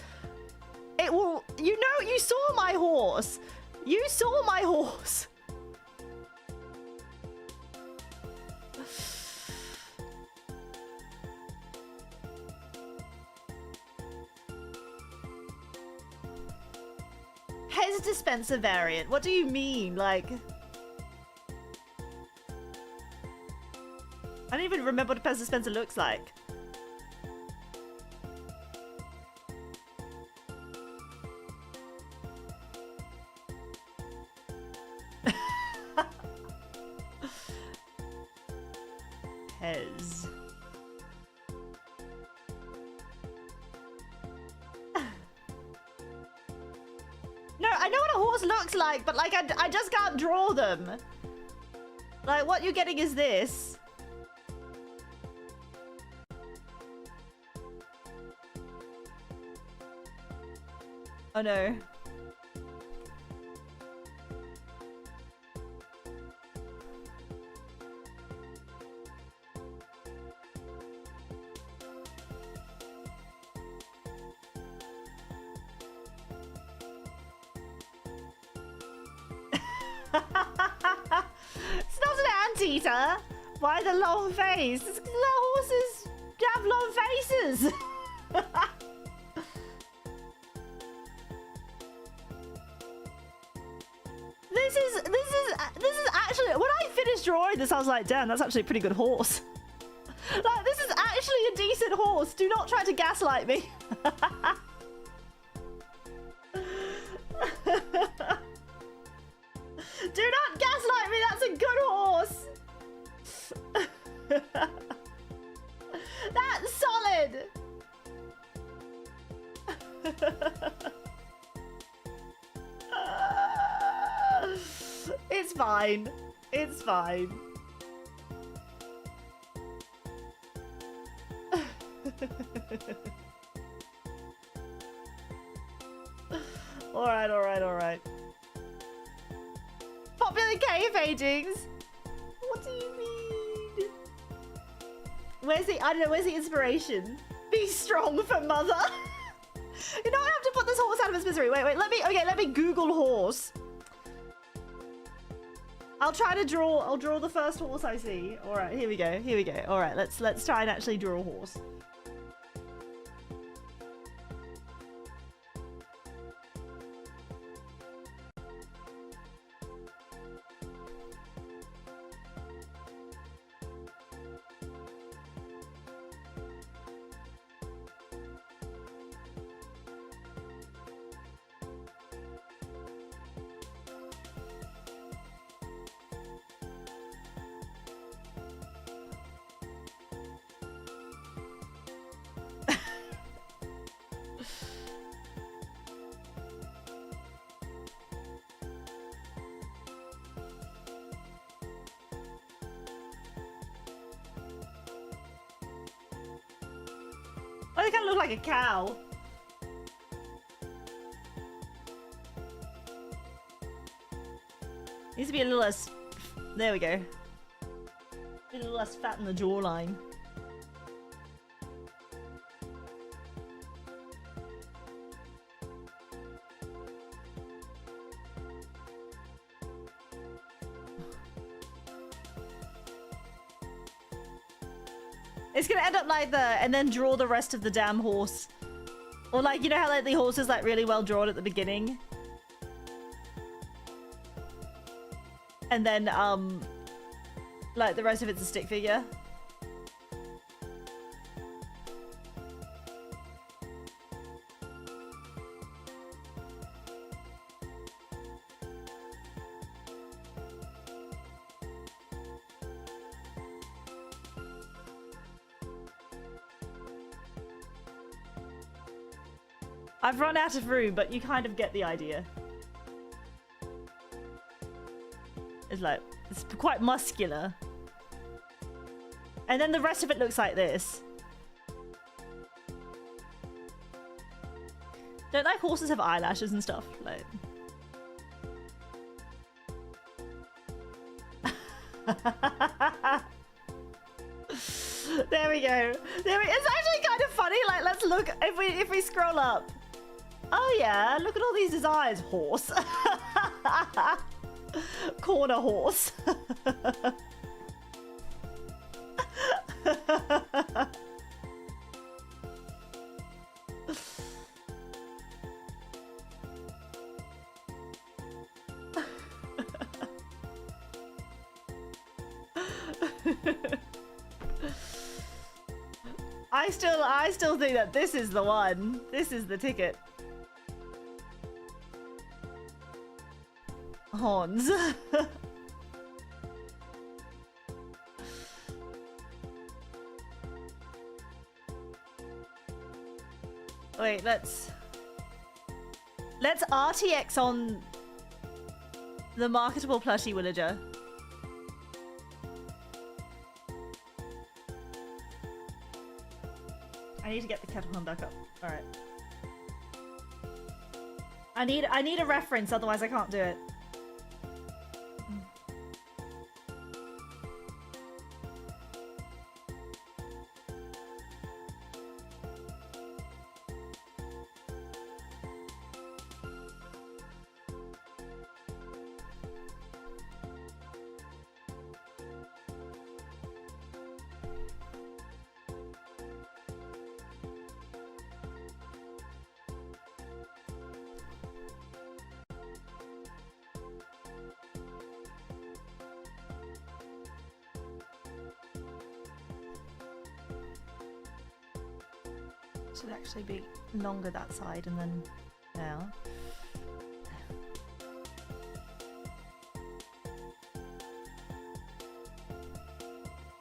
it will... You know, you saw my horse. You saw my horse. Hes dispenser variant. What do you mean? Like... I don't even remember what a Pez dispenser looks like. Pez. No, I know what a horse looks like, but like I just can't draw them. Like what you're getting is this. Oh no. It's not an anteater. Why the long face? It's 'cause the horses have long faces. This is actually, when I finished drawing this, I was like, damn, that's actually a pretty good horse. Like, this is actually a decent horse. Do not try to gaslight me. Do not gaslight me, that's a good horse. That's solid. It's fine. It's fine. Alright, alright, alright. Popular cave paintings? What do you mean? Where's the, I don't know, where's the inspiration? Be strong for mother. You know, I have to put this horse out of his misery. Wait, let me Google horse. I'll try to draw, I'll draw the first horse I see. All right, here we go, here we go. All right, let's try and actually draw a horse. they kind of look like a cow. Needs to be a little less... There we go. A little less fat in the jawline. It's gonna end up like that, and then draw the rest of the damn horse. Or like, you know how like the horse is like really well drawn at the beginning? And then, like the rest of it's a stick figure. I've run out of room, but you kind of get the idea. It's like, it's quite muscular. And then the rest of it looks like this. Don't like horses have eyelashes and stuff? Like... There we go. It's actually kind of funny. Like, let's look if we scroll up. Oh yeah, look at all these designs. Horse. Corner horse. I still think that this is the one. This is the ticket. Horns. Wait, let's RTX on the marketable plushie villager. I need to get the kettle horn back up. All right. I need a reference, otherwise I can't do it. Should actually be longer that side and then now.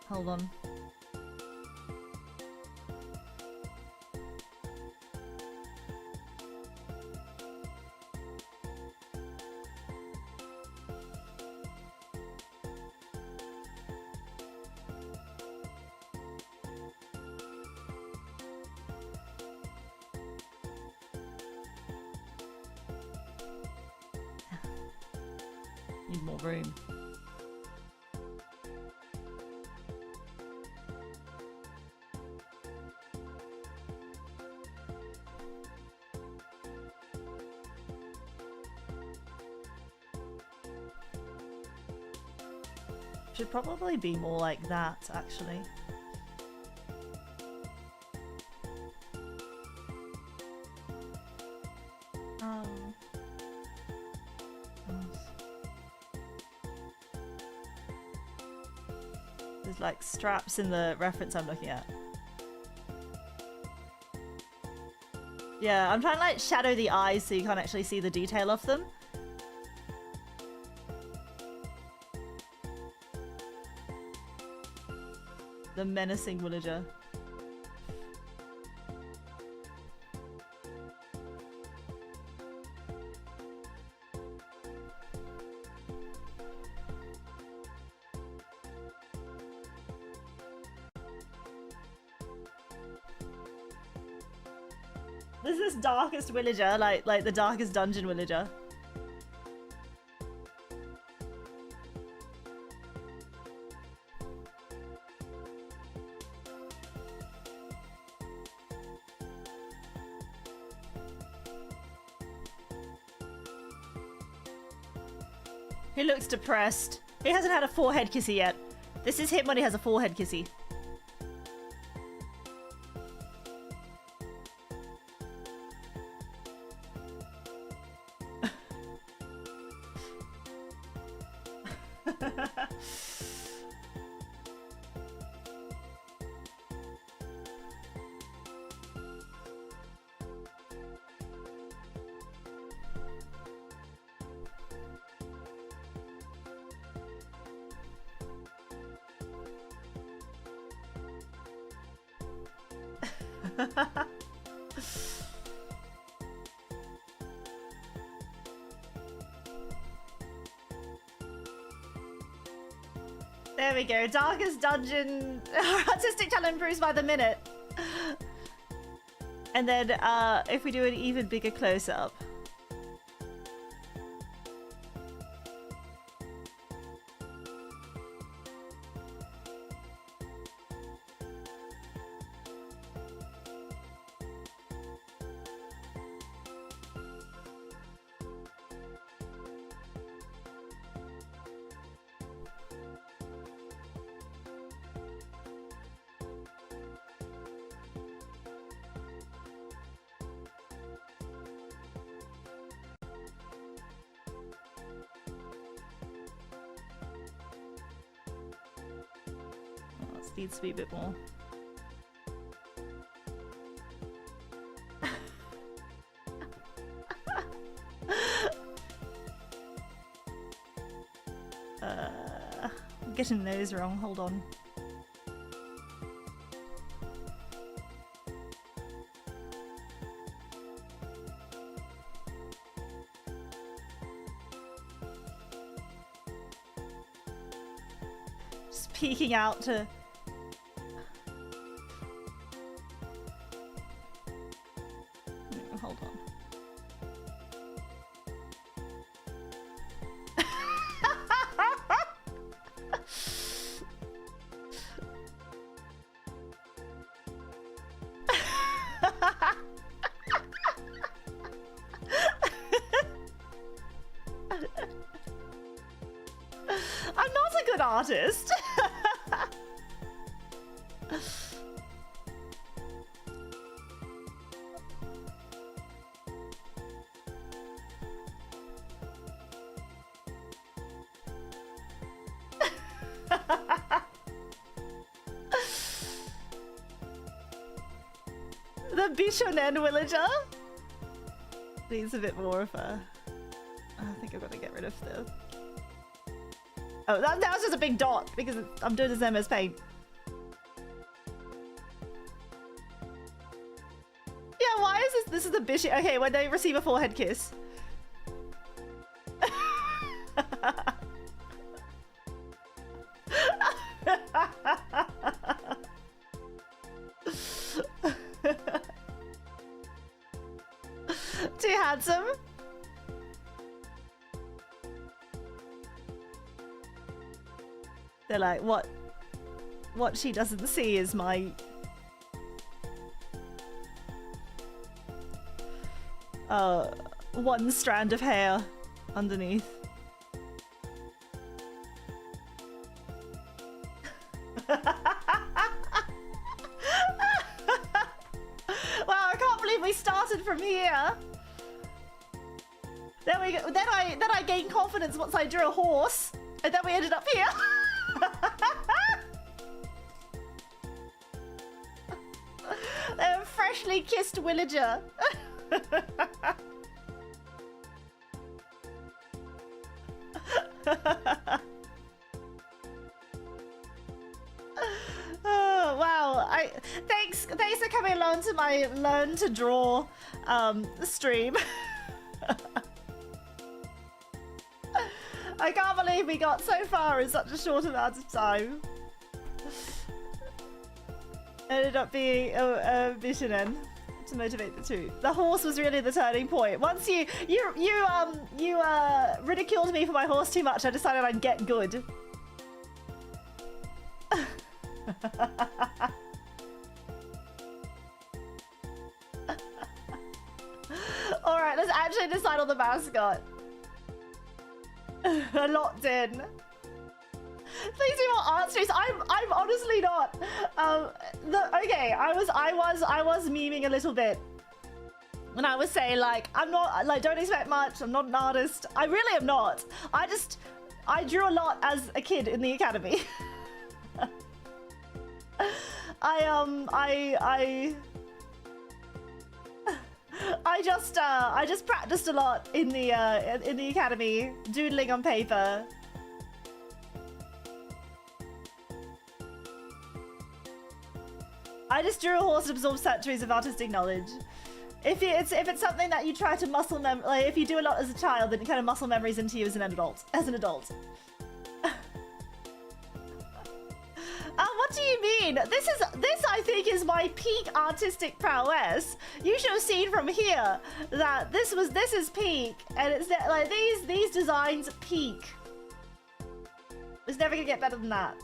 Hold on. Need more room. Should probably be more like that, actually. There's like straps in the reference I'm looking at. Yeah, I'm trying to like shadow the eyes so you can't actually see the detail of them. The menacing villager. This is darkest villager, like the darkest dungeon villager. He looks depressed. He hasn't had a forehead kissy yet. This is him when he has a forehead kissy. There we go. Darkest dungeon. Artistic talent improves by the minute. And then if we do an even bigger close-up. Needs to be a bit more. I'm getting those wrong. Hold on. Just peeking out to. Hold on. I'm not a good artist. The Bishonen villager needs a bit more of a. I think I've got to get rid of the. Oh, that was just a big dot because I'm doing this MS Paint. Yeah, why is this? This is the Bishop. Okay, when they receive a forehead kiss. Too handsome. They're like, what she doesn't see is my one strand of hair underneath. Wow, I can't believe we started from here. Then we go, then I gained confidence once I drew a horse, and then we ended up here. A freshly kissed villager. Oh wow! Thanks for coming along to my learn to draw stream. I can't believe we got so far in such a short amount of time. Ended up being a Bishonen to motivate the two. The horse was really the turning point. Once you ridiculed me for my horse too much, I decided I'd get good. All right, let's actually decide on the mascot. I locked in. Please do more art streams. I'm honestly not. Okay, I was memeing a little bit when I was saying like I'm not like don't expect much. I'm not an artist. I really am not. I drew a lot as a kid in the academy. I just practiced a lot in the academy, doodling on paper. I just drew a horse to absorb centuries of artistic knowledge. If it's something that you try to muscle like if you do a lot as a child, then it kind of muscle memories into you as an adult. What do you mean? This I think is my peak artistic prowess. You should have seen from here that this is peak, and it's like these designs peak. It's never gonna get better than that.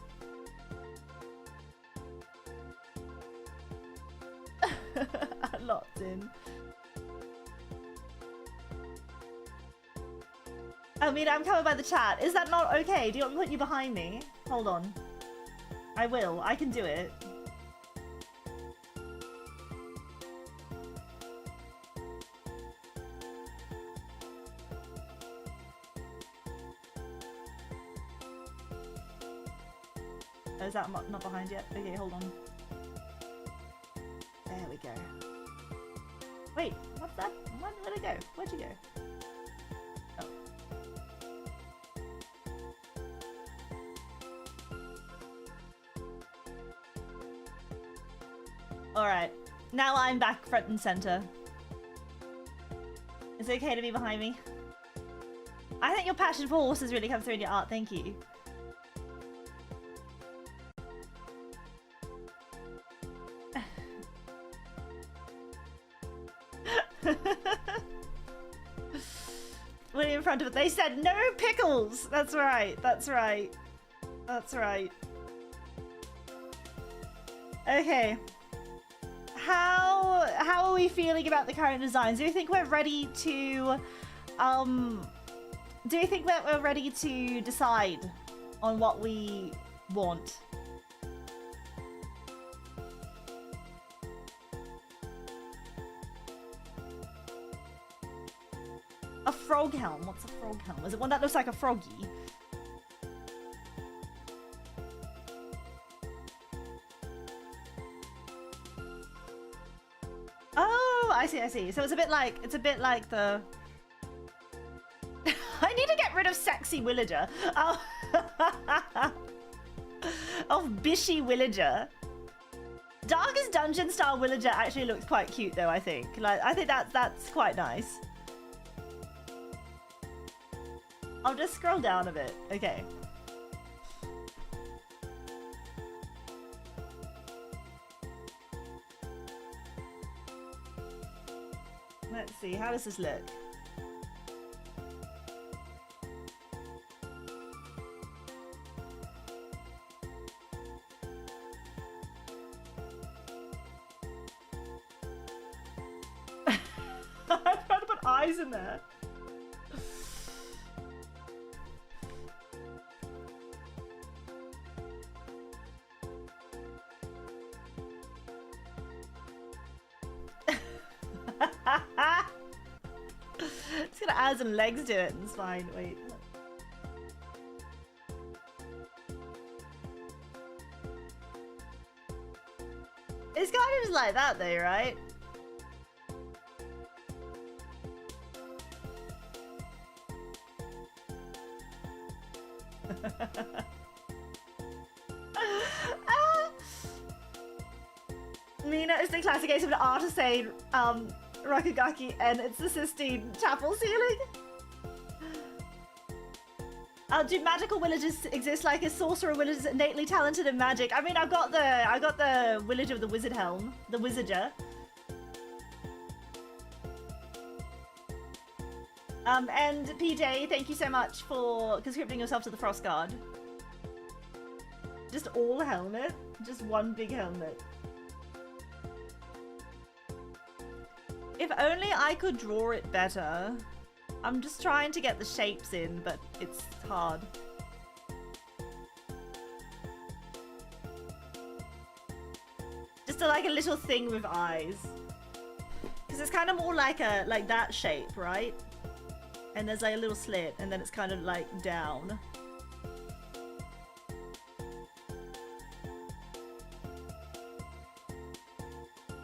Locked in. I mean, I'm covered by the chat. Is that not okay? Do you want me to put you behind me? Hold on. I will. I can do it. Oh, is that not behind yet? Okay, hold on. There we go. Wait, what's that? Where'd it go? Where'd you go? Alright, now I'm back front and center. Is it okay to be behind me? I think your passion for horses really comes through in your art, thank you. When in front of it, they said no pickles! That's right, that's right. That's right. Okay. How are we feeling about the current designs? Do you think we're ready to decide on what we want? A frog helm? What's a frog helm? Is it one that looks like a froggy? Oh, I see. So it's a bit like the... I need to get rid of sexy villager. Oh. Of bishy villager. Darkest dungeon style villager actually looks quite cute though, I think. Like, I think that's quite nice. I'll just scroll down a bit. Okay. Let's see, how does this look? I'm trying to put eyes in there. Just gonna add some legs to it and it's fine. Wait. It's kind of just like that though, right? Mina is the classic case of an artisan Rakugaki, and it's the Sistine Chapel ceiling. Do magical villagers exist? Like a sorcerer village is innately talented in magic? I mean, I got the village of the wizard helm, the wizarder. And PJ, thank you so much for conscripting yourself to the Frost Guard. Just all helmet? Just one big helmet. If only I could draw it better. I'm just trying to get the shapes in, but it's hard. Just like a little thing with eyes. Because it's kind of more like that shape, right? And there's like a little slit, and then it's kind of like down.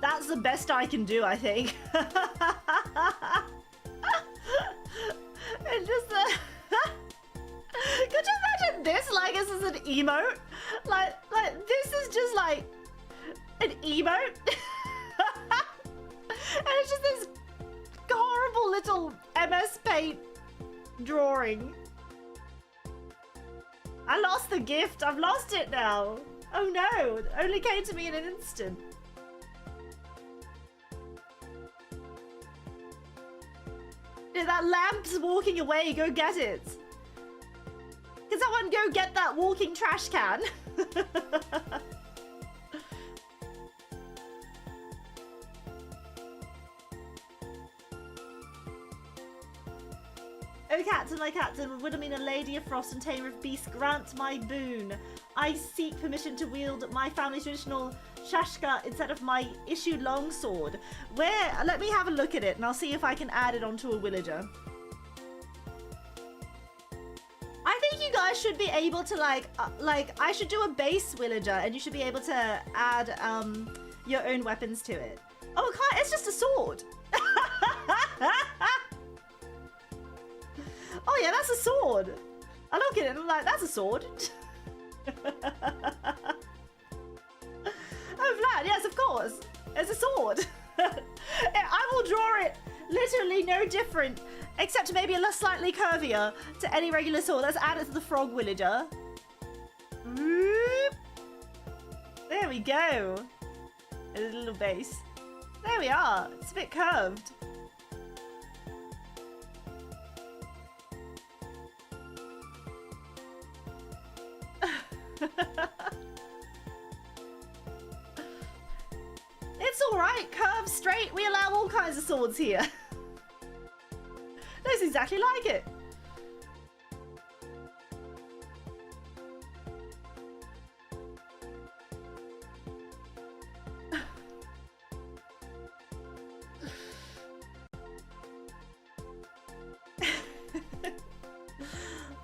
That's the best I can do, I think. It's just could you imagine this? Like, this is an emote? Like this is just like an emote? And it's just this horrible little MS Paint drawing. I lost the gift. I've lost it now. Oh no, it only came to me in an instant. That lamp's walking away. Go get it. Can someone go get that walking trash can? Oh captain, my captain, Wilhelmina, Lady of Frost and Tamer of Beasts, grant my boon. I seek permission to wield my family's traditional shashka instead of my issued longsword. Where? Let me have a look at it and I'll see if I can add it onto a villager. I think you guys should be able to like I should do a base villager and you should be able to add your own weapons to it. Oh, it's just a sword. Oh yeah, that's a sword. I look at it and I'm like, that's a sword. Oh, Vlad, yes, of course. It's a sword. I will draw it literally no different, except maybe a little slightly curvier to any regular sword. Let's add it to the frog villager. There we go. A little base. There we are. It's a bit curved. It's alright, curved, straight, we allow all kinds of swords here. That's exactly like it.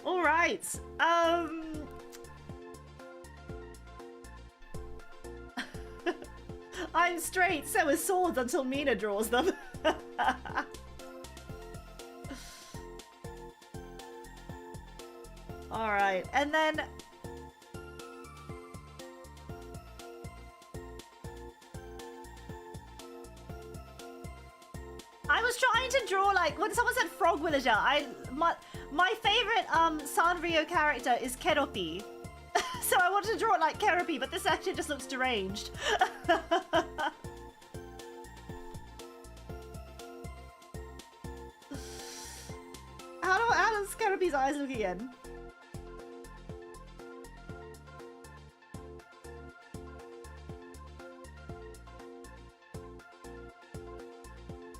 Alright, I'm straight, so are swords until Mina draws them. Alright, and then... I was trying to draw, like, when someone said frog villager, my favorite Sanrio character is Keropi. So I wanted to draw it like Keropi, but this actually just looks deranged. How does Keropi's eyes look again?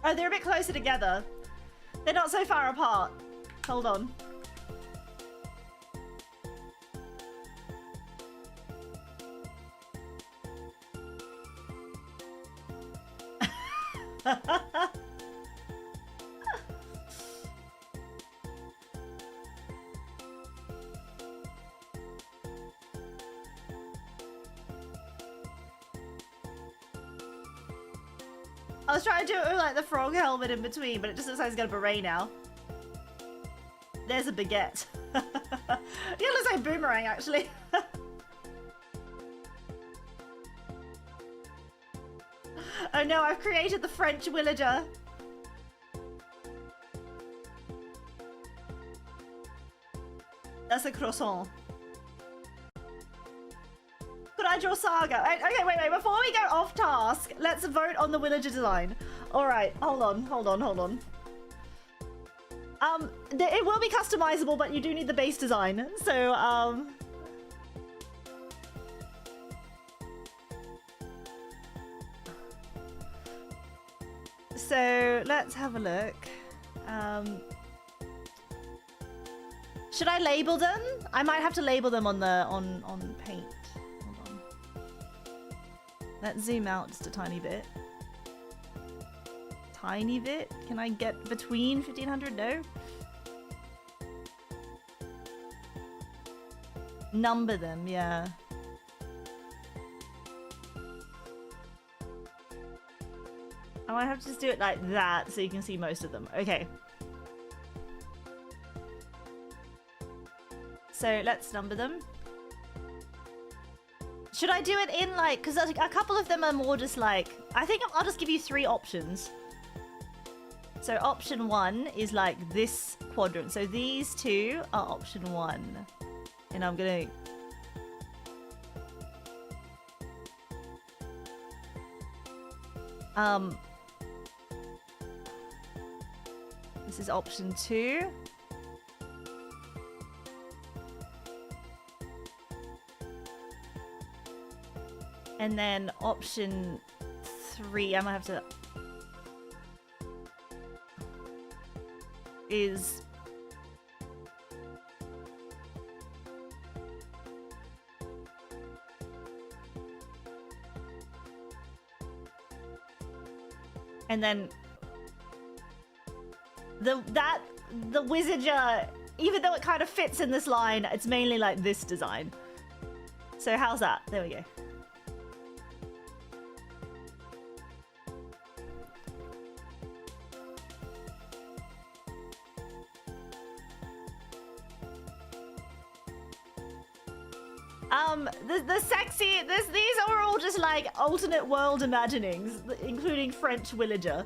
Oh, they're a bit closer together. They're not so far apart. Hold on. I was trying to do it with like the frog helmet in between, but it just looks like it's got a beret now. There's a baguette. Yeah, it looks like a boomerang actually. Oh no, I've created the French villager. That's a croissant. Could I draw Saga? Okay, wait. Before we go off task, let's vote on the villager design. All right, hold on. It will be customizable, but you do need the base design. So, so let's have a look. Should I label them? I might have to label them on the on paint. Hold on. Let's zoom out just a tiny bit. Tiny bit? Can I get between 1500? No. Number them, yeah. I might have to just do it like that so you can see most of them. Okay. So let's number them. Should I do it in like, because a couple of them are more just like, I think I'll just give you 3 options. So option 1 is like this quadrant. So these 2 are option 1. And I'm gonna... This is option 2. And then option 3, I might have to... is... And then... The WILLAGER, even though it kind of fits in this line, it's mainly like this design. So how's that? There we go. The sexy, these are all just like alternate world imaginings, including French WILLAGER.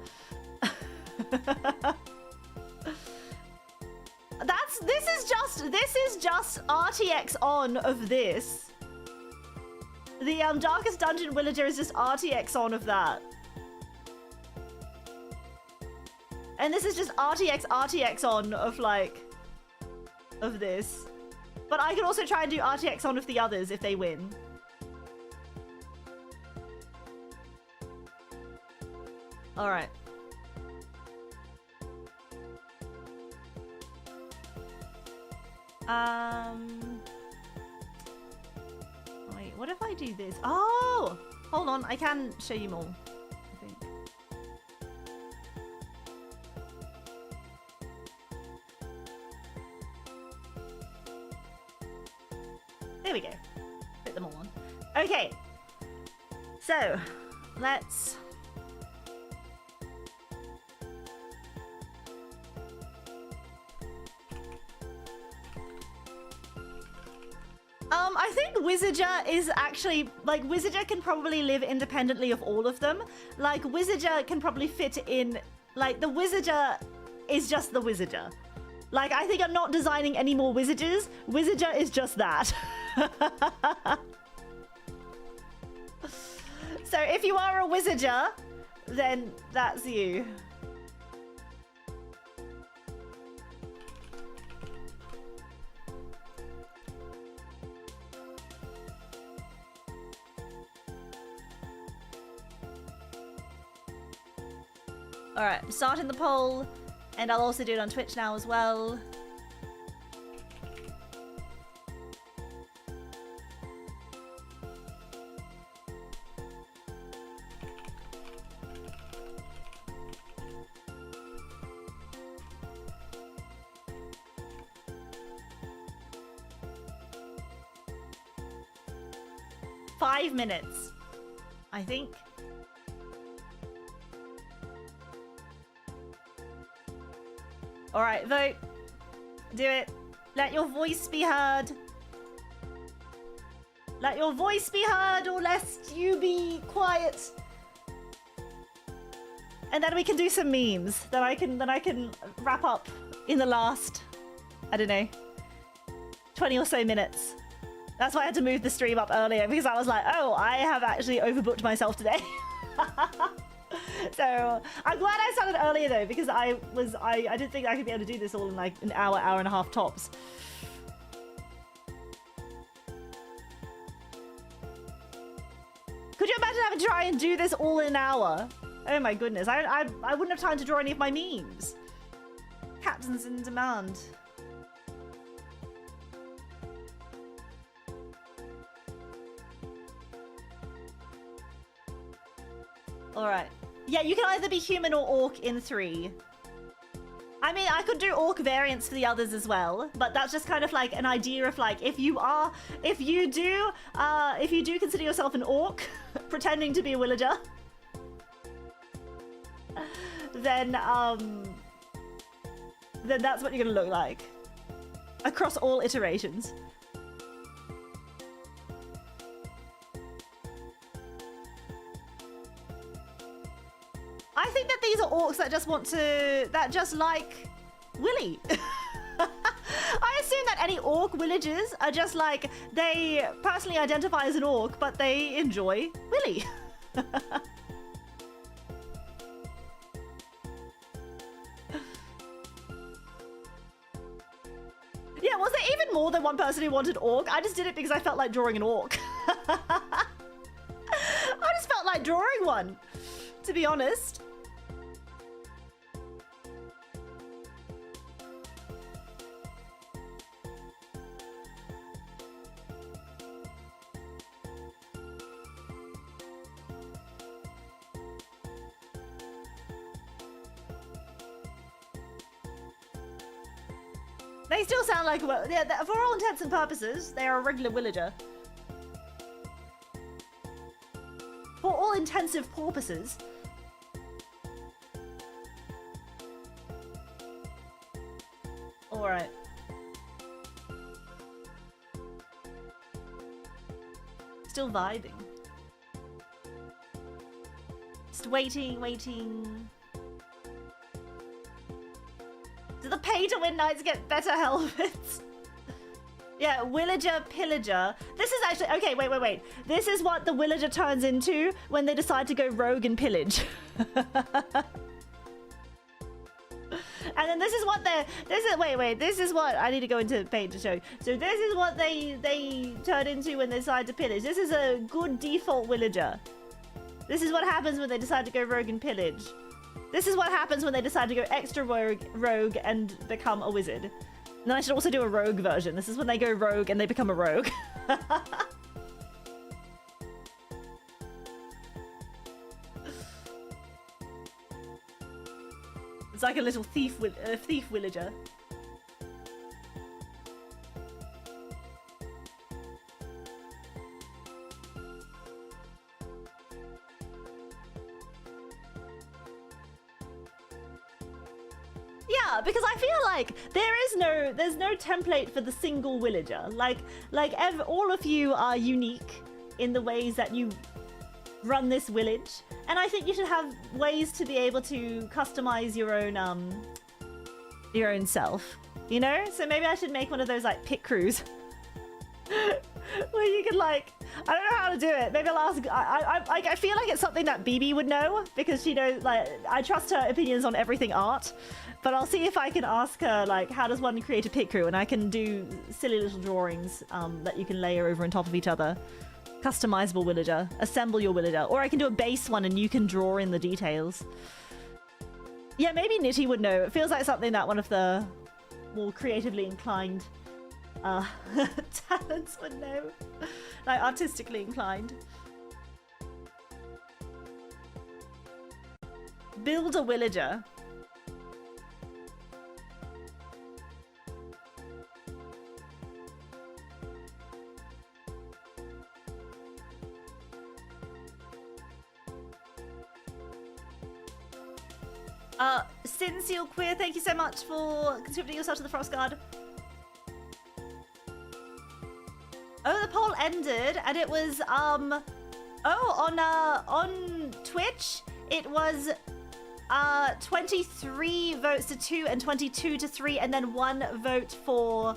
This is just RTX on of this. The Darkest Dungeon WILLAGER is just RTX on of that. And this is just RTX on of like, of this. But I can also try and do RTX on of the others if they win. Alright. Wait, what if I do this? Oh! Hold on, I can show you more, I think. There we go. Put them all on. Okay. So, let's... I think WILLAGER is actually, like, WILLAGER can probably live independently of all of them. Like, WILLAGER can probably fit in, like, the WILLAGER is just the WILLAGER. Like, I think I'm not designing any more WILLAGERs. WILLAGER is just that. So if you are a WILLAGER, then that's you. Alright, starting the poll, and I'll also do it on Twitch now as well. Five minutes, I think. Alright, vote. Do it. Let your voice be heard. Let your voice be heard, or lest you be quiet. And then we can do some memes. Then I can wrap up in the last, I don't know, 20 or so minutes. That's why I had to move the stream up earlier, because I was like, oh, I have actually overbooked myself today. So I'm glad I started earlier though, because I didn't think I could be able to do this all in like an hour, hour and a half tops. Could you imagine having to try and do this all in an hour? Oh my goodness, I wouldn't have time to draw any of my memes. Captains in demand. Alright. Yeah, you can either be human or orc in 3. I mean, I could do orc variants for the others as well, but that's just kind of like an idea of like, if you do consider yourself an orc, pretending to be a villager, then that's what you're gonna look like. Across all iterations. I think that these are orcs that just like Willy. I assume that any orc villagers are just like, they personally identify as an orc, but they enjoy Willy. Yeah, was there even more than one person who wanted orc? I just did it because I felt like drawing an orc. I just felt like drawing one, to be honest. They still sound like, well, yeah, for all intents and purposes, they are a regular villager. For all intensive purposes. Alright. Still vibing. Just waiting. Do the pay-to-win knights get better helmets? Yeah, villager pillager. This is actually, okay, wait. This is what the villager turns into when they decide to go rogue and pillage. And then this is what this is what I need to go into paint to show you. So this is what they turn into when they decide to pillage. This is a good default villager. This is what happens when they decide to go rogue and pillage. This is what happens when they decide to go extra rogue and become a wizard. And then I should also do a rogue version. This is when they go rogue and they become a rogue. It's like a little thief villager. Yeah, because I feel like there's no template for the single villager. All of you are unique in the ways that you run this village, and I think you should have ways to be able to customize your own self. You know, so maybe I should make one of those like pit crews. Where you can like, I don't know how to do it. Maybe I'll ask. I feel like it's something that Bibi would know because she knows. Like, I trust her opinions on everything art. But I'll see if I can ask her like, how does one create a pit crew? And I can do silly little drawings that you can layer over on top of each other. Customizable villager. Assemble your villager. Or I can do a base one and you can draw in the details. Yeah, maybe Nitty would know. It feels like something that one of the more creatively inclined talents would know. Like artistically inclined. Build a villager. Sinseal Queer, thank you so much for contributing yourself to the Frost Guard. Oh, the poll ended, and it was on Twitch it was 23 votes to 2 and 22 to 3, and then 1 vote for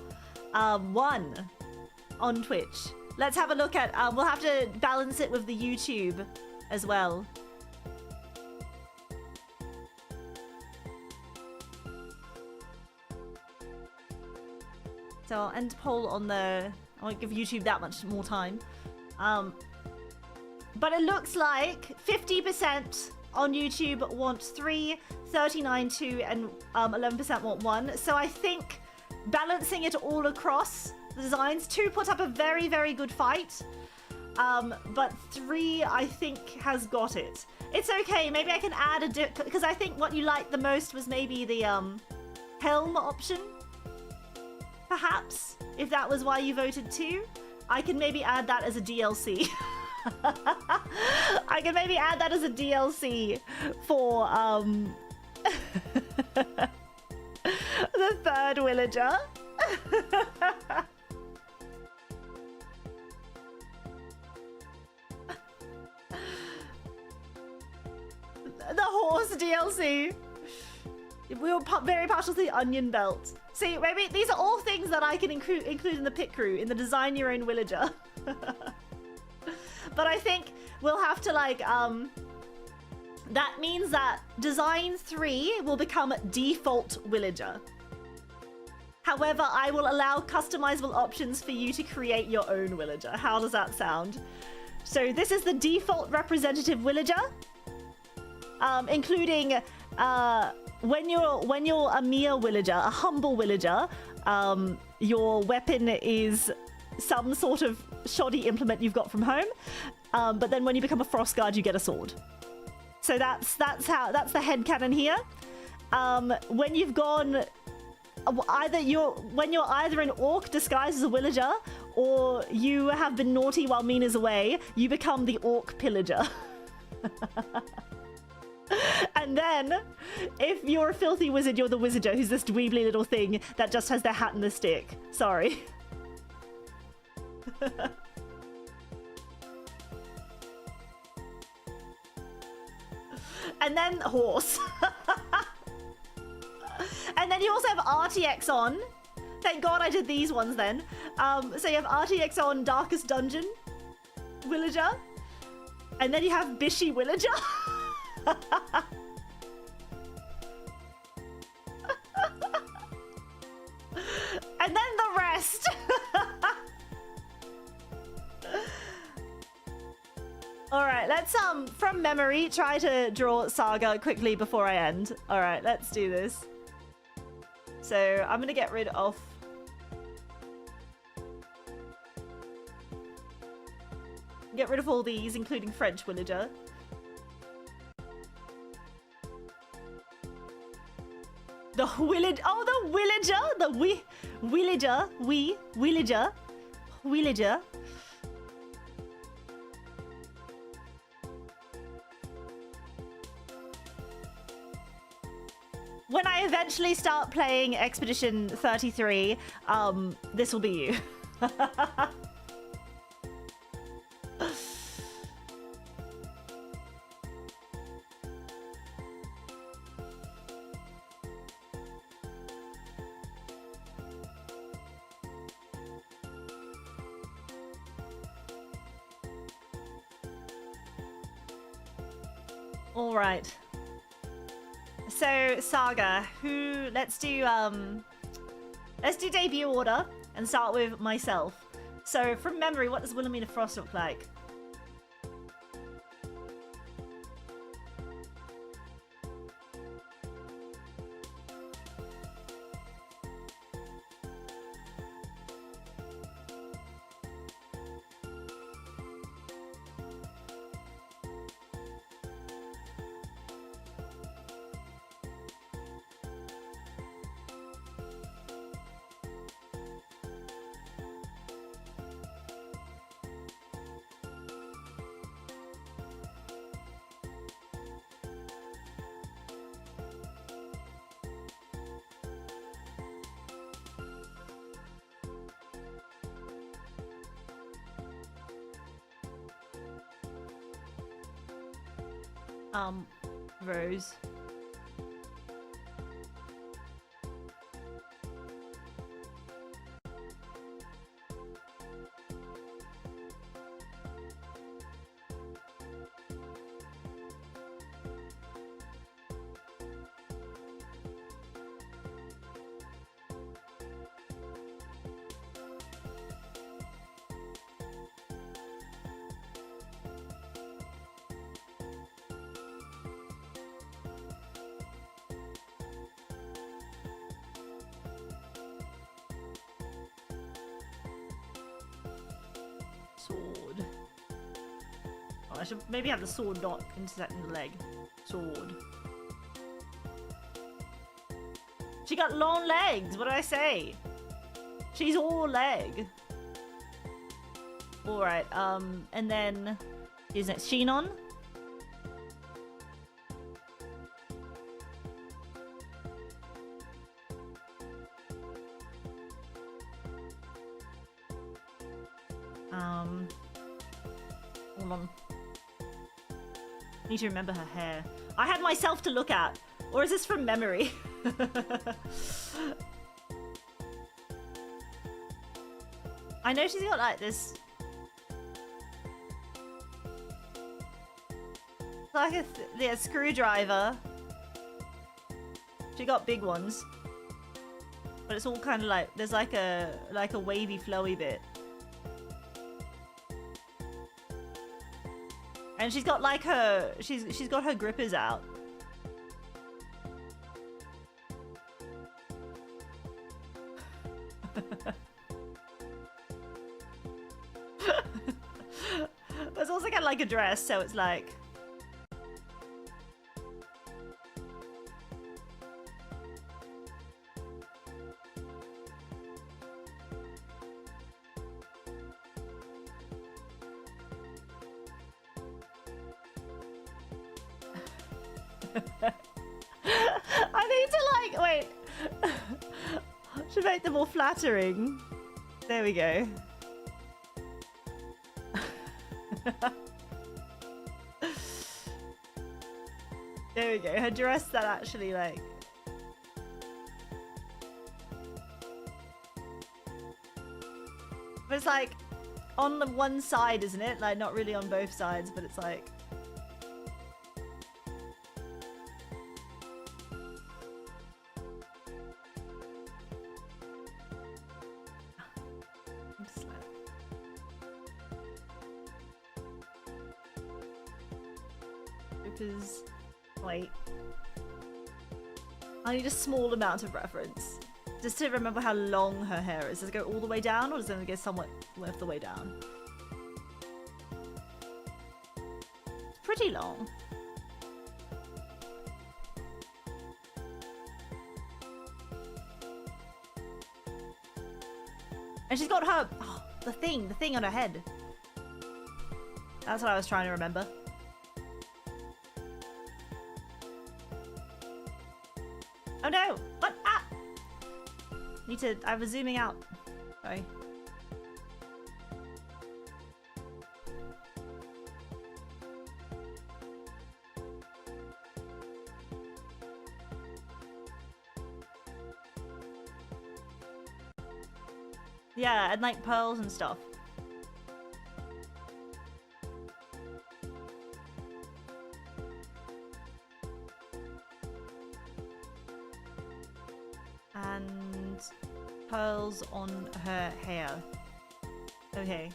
1 on Twitch. Let's have a look at. We'll have to balance it with the YouTube as well. So I'll end poll on the... I won't give YouTube that much more time. But it looks like 50% on YouTube want 3, 39 2, and 11% want 1. So I think balancing it all across the designs, 2 put up a very, very good fight. But 3, I think, has got it. It's okay. Maybe I can add a... Because I think what you liked the most was maybe the helm option. Perhaps, if that was why you voted 2. I can maybe add that as a DLC. I can maybe add that as a DLC for the 3rd villager. The horse DLC. We were very partial to the onion belt. See, maybe these are all things that I can include in the pit crew, in the design your own villager. But I think we'll have to like, that means that design 3 will become default villager. However, I will allow customizable options for you to create your own villager. How does that sound? So this is the default representative villager, including when you're a mere villager, a humble villager, your weapon is some sort of shoddy implement you've got from home, but then when you become a frost guard, you get a sword. So that's the headcanon here. When you've gone when you're either an orc disguised as a villager, or you have been naughty while Mina's away, you become the orc pillager. And then, if you're a filthy wizard, you're the wizarder, who's this dweebly little thing that just has their hat and the stick. Sorry. And then horse. And then you also have RTX on. Thank God I did these ones then. So you have RTX on Darkest Dungeon villager. And then you have Bishy villager. And then the rest. All right, let's from memory try to draw Saga quickly before I end. All right, let's do this. So I'm gonna get rid of all these, including French villager. The villager, oh, the villager, villager. When I eventually start playing Expedition 33, this will be you. All right. So Saga, let's do debut order and start with myself. So from memory, what does Wilhelmina Frost look like? Rose. I should maybe have the sword not intersecting the leg. Sword. She got long legs. What did I say? She's all leg. All right. And then who's next? Sinon. Hold on. Need to remember her hair. I had myself to look at. Or is this from memory? I know she's got like this. Like a screwdriver. She got big ones. But it's all kind of like, there's like a wavy flowy bit. And she's got like her, she's got her grippers out. But it's also kind of like a dress, so it's like. I need to like, wait. Should make them more flattering. There we go. There we go. Her dress that actually like. But it's like on the one side, isn't it? Like not really on both sides, but it's like. Because, wait. I need a small amount of reference. Just to remember how long her hair is. Does it go all the way down or does it go somewhat worth the way down? It's pretty long. And she's got her, oh, the thing on her head. That's what I was trying to remember. Oh no! What? Ah! Need to. I was zooming out. Sorry. Yeah, and like pearls and stuff. And pearls on her hair. Okay.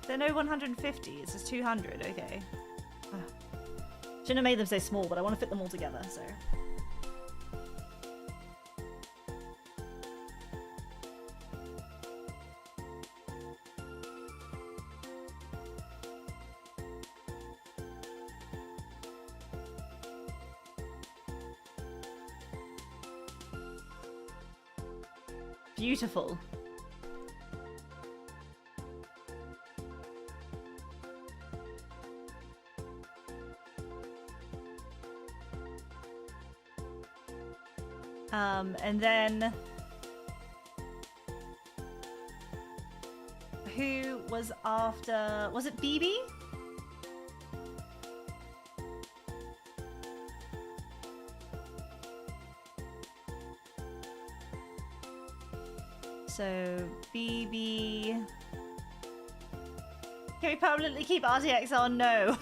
There are no 150, it's just 200, okay. Shouldn't have made them so small, but I want to fit them all together, so. Beautiful. And then who was after? Was it Bibi? So Bibi. Can we permanently keep RTX on? No.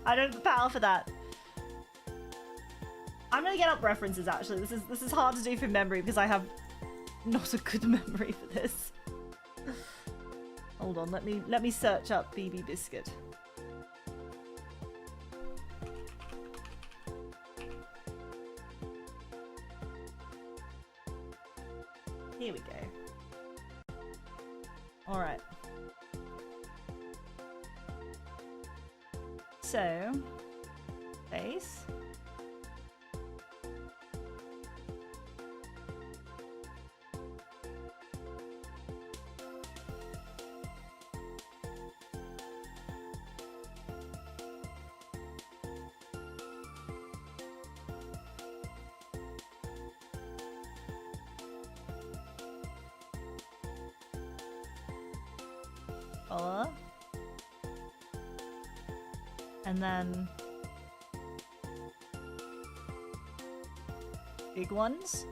I don't have the power for that. I'm gonna get up references actually. This is hard to do from memory because I have not a good memory for this. Hold on, let me search up Bibi Biscuit. Here we go. Alright. So, base. Color. And then big ones.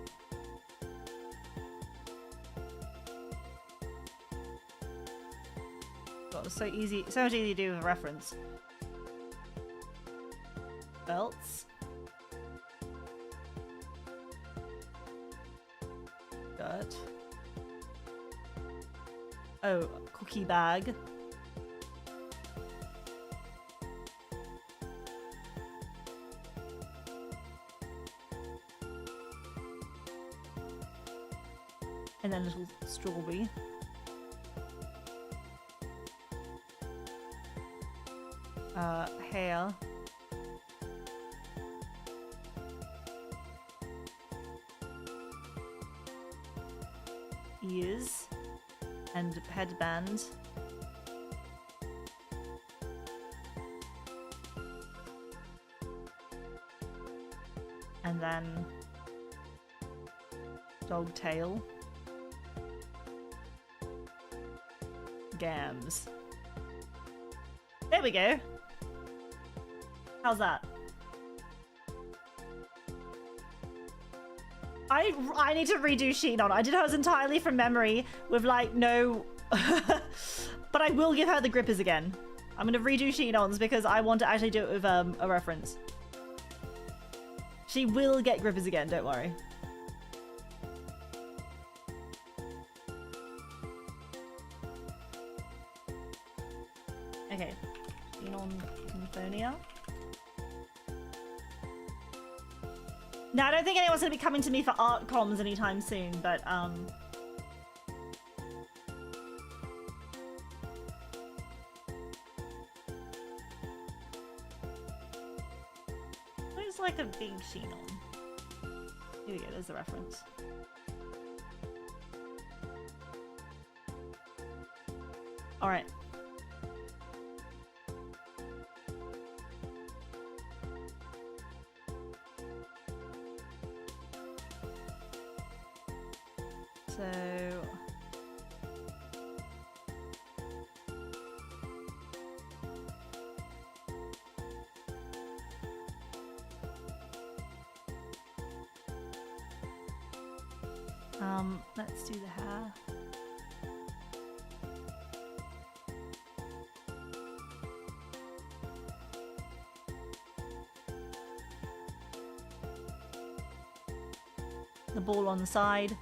God, it's so easy, so much easier to do with a reference. Belts. Skirt. Oh, cookie bag. And then little strawberry. Hair. Ears. And headband. And then dog tail. Gams. There we go. How's that? I need to redo Sinon. I did hers entirely from memory with like no... But I will give her the grippers again. I'm going to redo Sinon's because I want to actually do it with a reference. She will get grippers again, don't worry. Okay. Sinon Sinfonia. Now, I don't think anyone's going to be coming to me for art comms anytime soon, but, There's like a big Sinon. Here we go, there's the reference. Alright. So... let's do the hair. The ball on the side.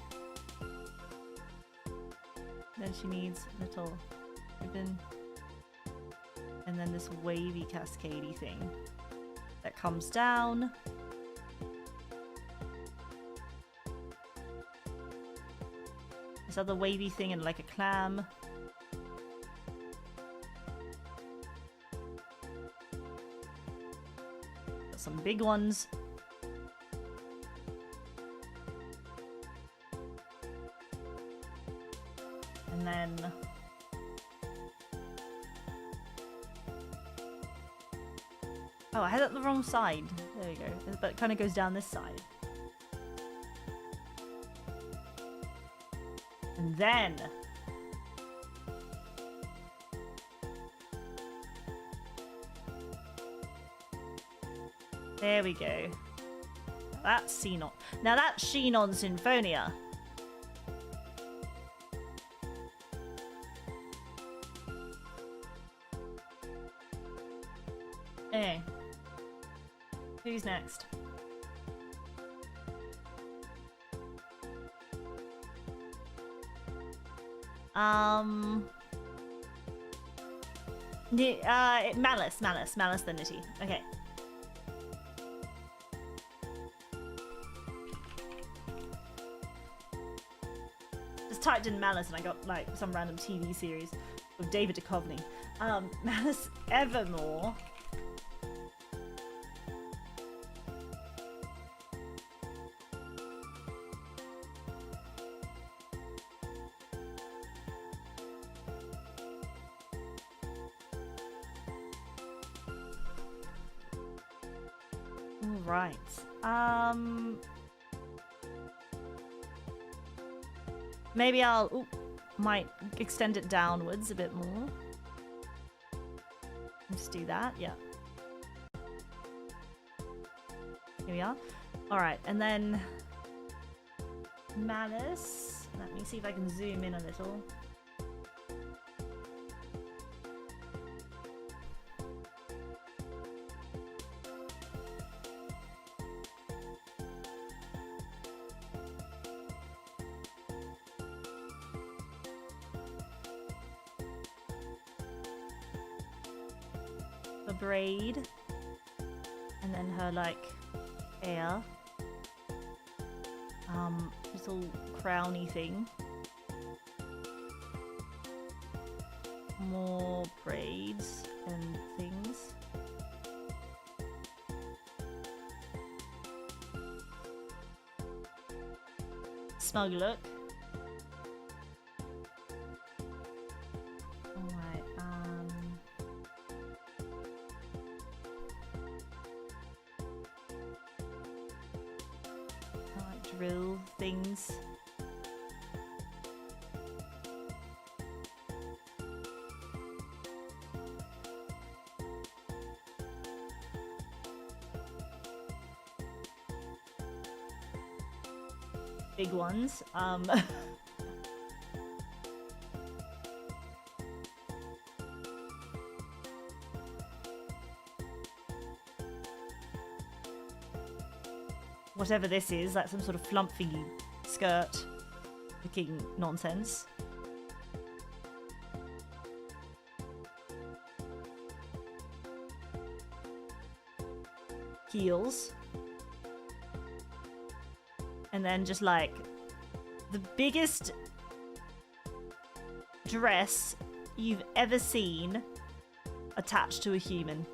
Then she needs a little ribbon. And then this wavy cascadey thing that comes down. This other wavy thing and like a clam. Got some big ones. And then oh, I had it on the wrong side. There we go. But it kind of goes down this side. And then there we go. Now that's Sinon. Now that's Sinon Sinfonia. Hey. Who's next? Malice the Nitty. Okay. Just typed in Malice and I got like some random TV series with David Duchovny. Malice Evermore. All right. Maybe I'll might extend it downwards a bit more. Let's do that. Yeah. Here we are. All right, and then Malice. Let me see if I can zoom in a little. The braid, and then her like hair, little crowny thing. More braids and things. Smug look. Alright, I like drill things. Big ones. Whatever this is, like some sort of flumpy skirt looking nonsense. Heels. And then just like the biggest dress you've ever seen attached to a human.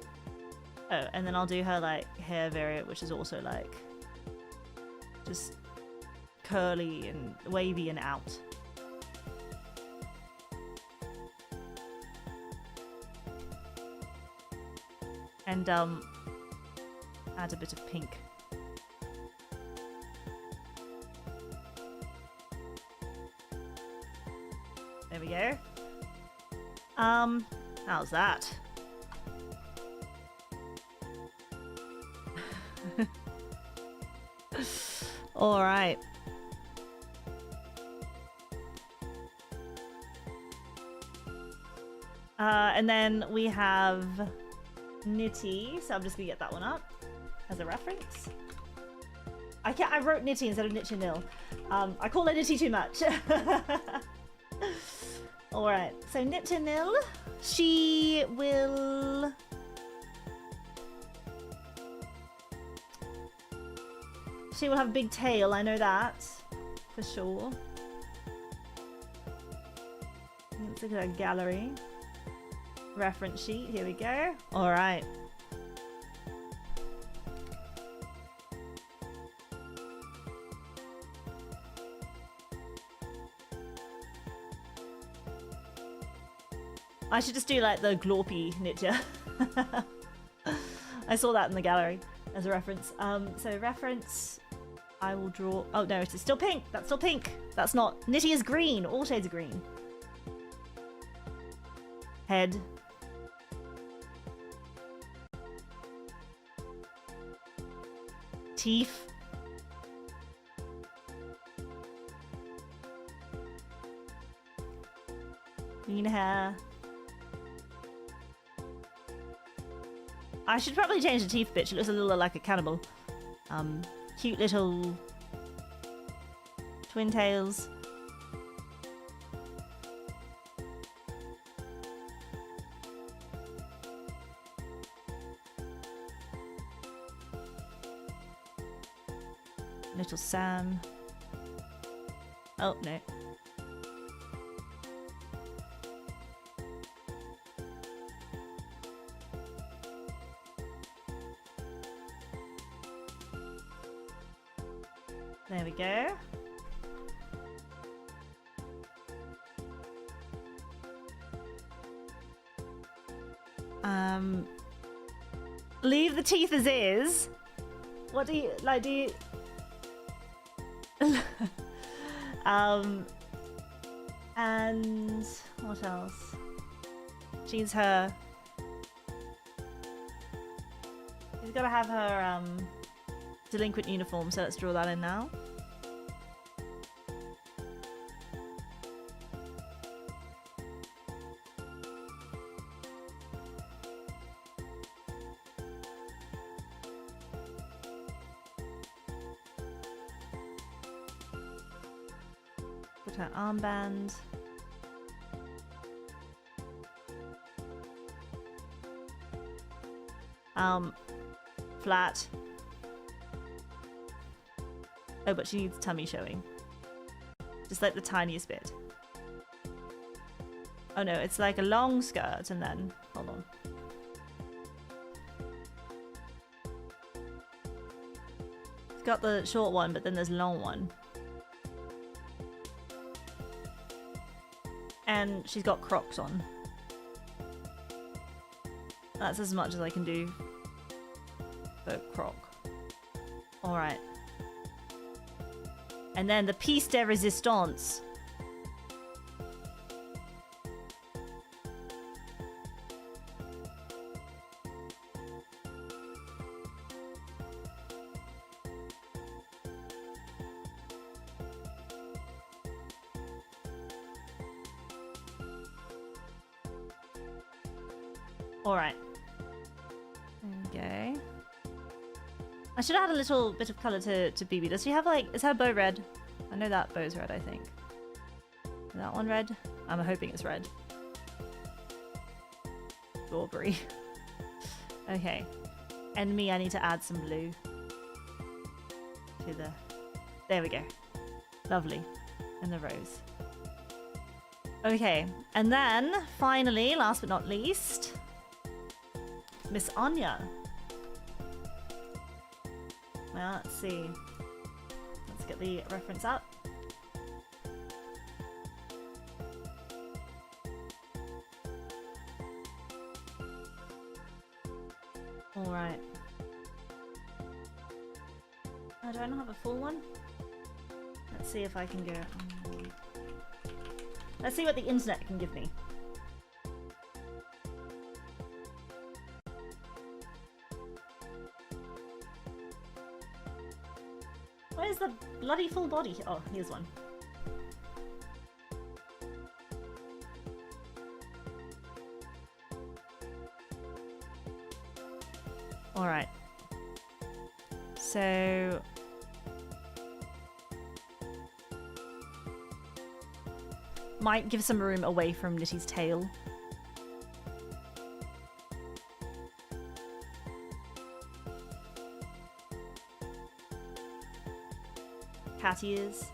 Oh, and then I'll do her like hair variant, which is also like just curly and wavy and out. And add a bit of pink. There we go. How's that? All right. And then we have Nitty, so I'm just gonna get that one up as a reference. I wrote Nitty instead of Nitya Nil. I call her Nitty too much. All right, so Nitya Nil, she will. She will have a big tail, I know that, for sure. Let's look at her gallery. Reference sheet, here we go. Alright. I should just do like the glorpy Nitya. I saw that in the gallery as a reference. So reference... I will draw... Oh, no, it is still pink. That's still pink. That's not... Nitty is green. All shades of green. Head. Teeth. Green hair. I should probably change the teeth bit. She looks a little like a cannibal. Cute little twin tails. Little Sam. Oh, no. There we go. Leave the teeth as is. What do you like? Do you? And what else? She's her. She's gotta have her delinquent uniform. So let's draw that in now. Her armband. Flat. Oh, but she needs tummy showing. Just like the tiniest bit. Oh no, it's like a long skirt and then... Hold on. It's got the short one, but then there's a long one. And she's got Crocs on. That's as much as I can do for Croc. Alright. And then the piece de resistance. Alright. Okay. I should add a little bit of colour to Bibi. Does she have like... Is her bow red? I know that bow's red, I think. Is that one red? I'm hoping it's red. Strawberry. Okay. And me, I need to add some blue. To the... There we go. Lovely. And the rose. Okay. And then, finally, last but not least... Miss Anya. Well, let's see. Let's get the reference up. Alright. Oh, do I not have a full one? Let's see if I can go... Let's see what the internet can give me. Where's the bloody full body? Oh, here's one. Alright. So... Might give some room away from Nitty's tail. Cat ears.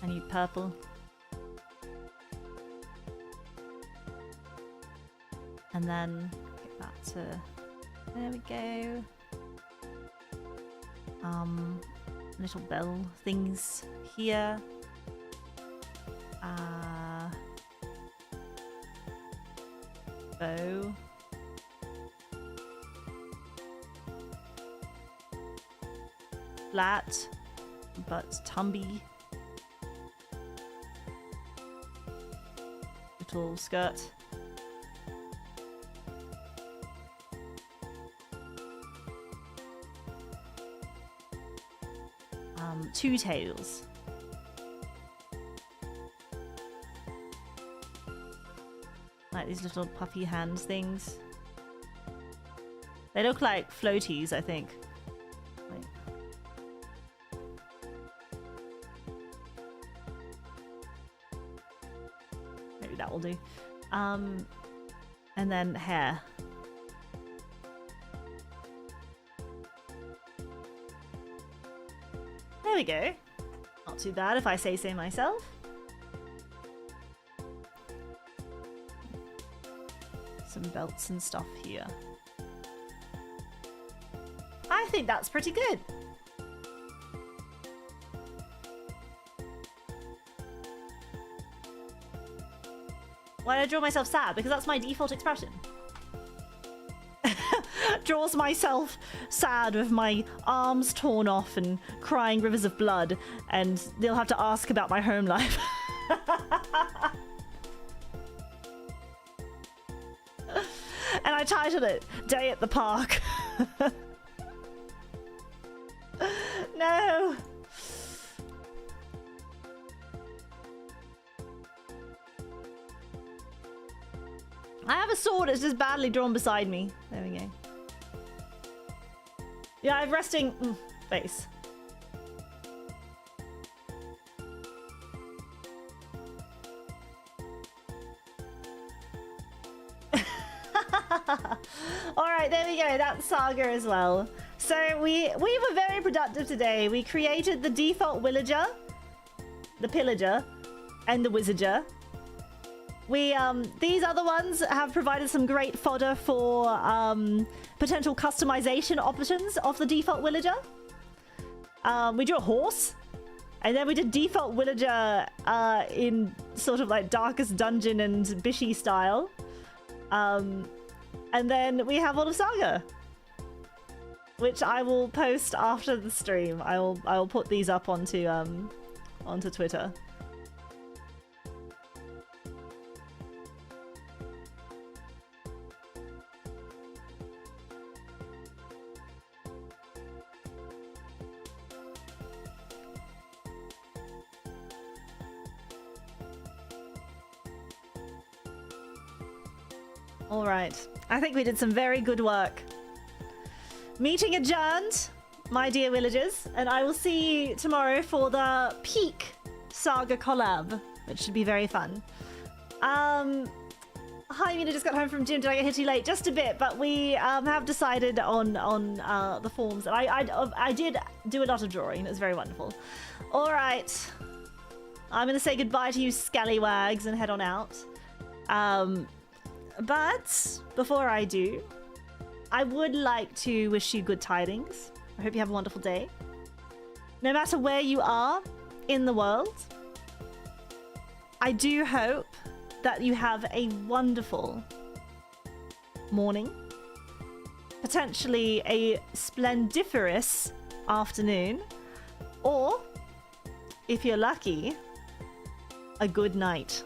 I need purple. And then get that to... There we go. Little bell things here. Bow. Flat, but tumby. Little skirt. Two tails. Like these little puffy hand things. They look like floaties, I think. Wait. Maybe that will do. And then hair. There we go. Not too bad if I say so myself. belts and stuff here. I think that's pretty good. Why did I draw myself sad? Because that's my default expression. Draws myself sad with my arms torn off and crying rivers of blood, and they'll have to ask about my home life. And I titled it Day at the Park. No. I have a sword, it's just badly drawn beside me. There we go. Yeah, I have resting face. Alright, there we go. That's Saga as well. So we were very productive today. We created the default Willager, the Pillager, and the Wizarder. These other ones have provided some great fodder for potential customization options of the default Willager. We drew a horse, and then we did default Willager in sort of like Darkest Dungeon and Bishy style. And then we have all of Saga, which I will post after the stream. I will put these up onto Twitter. All right, I think we did some very good work. Meeting adjourned, my dear villagers, and I will see you tomorrow for the peak Saga collab, which should be very fun. Hi, Mina, just got home from gym. Did I get here too late? Just a bit, but we have decided on the forms. And I did do a lot of drawing. It was very wonderful. All right, I'm gonna say goodbye to you scallywags and head on out. But before I do, I would like to wish you good tidings. I hope you have a wonderful day. No matter where you are in the world, I do hope that you have a wonderful morning, potentially a splendiferous afternoon, or, if you're lucky, a good night.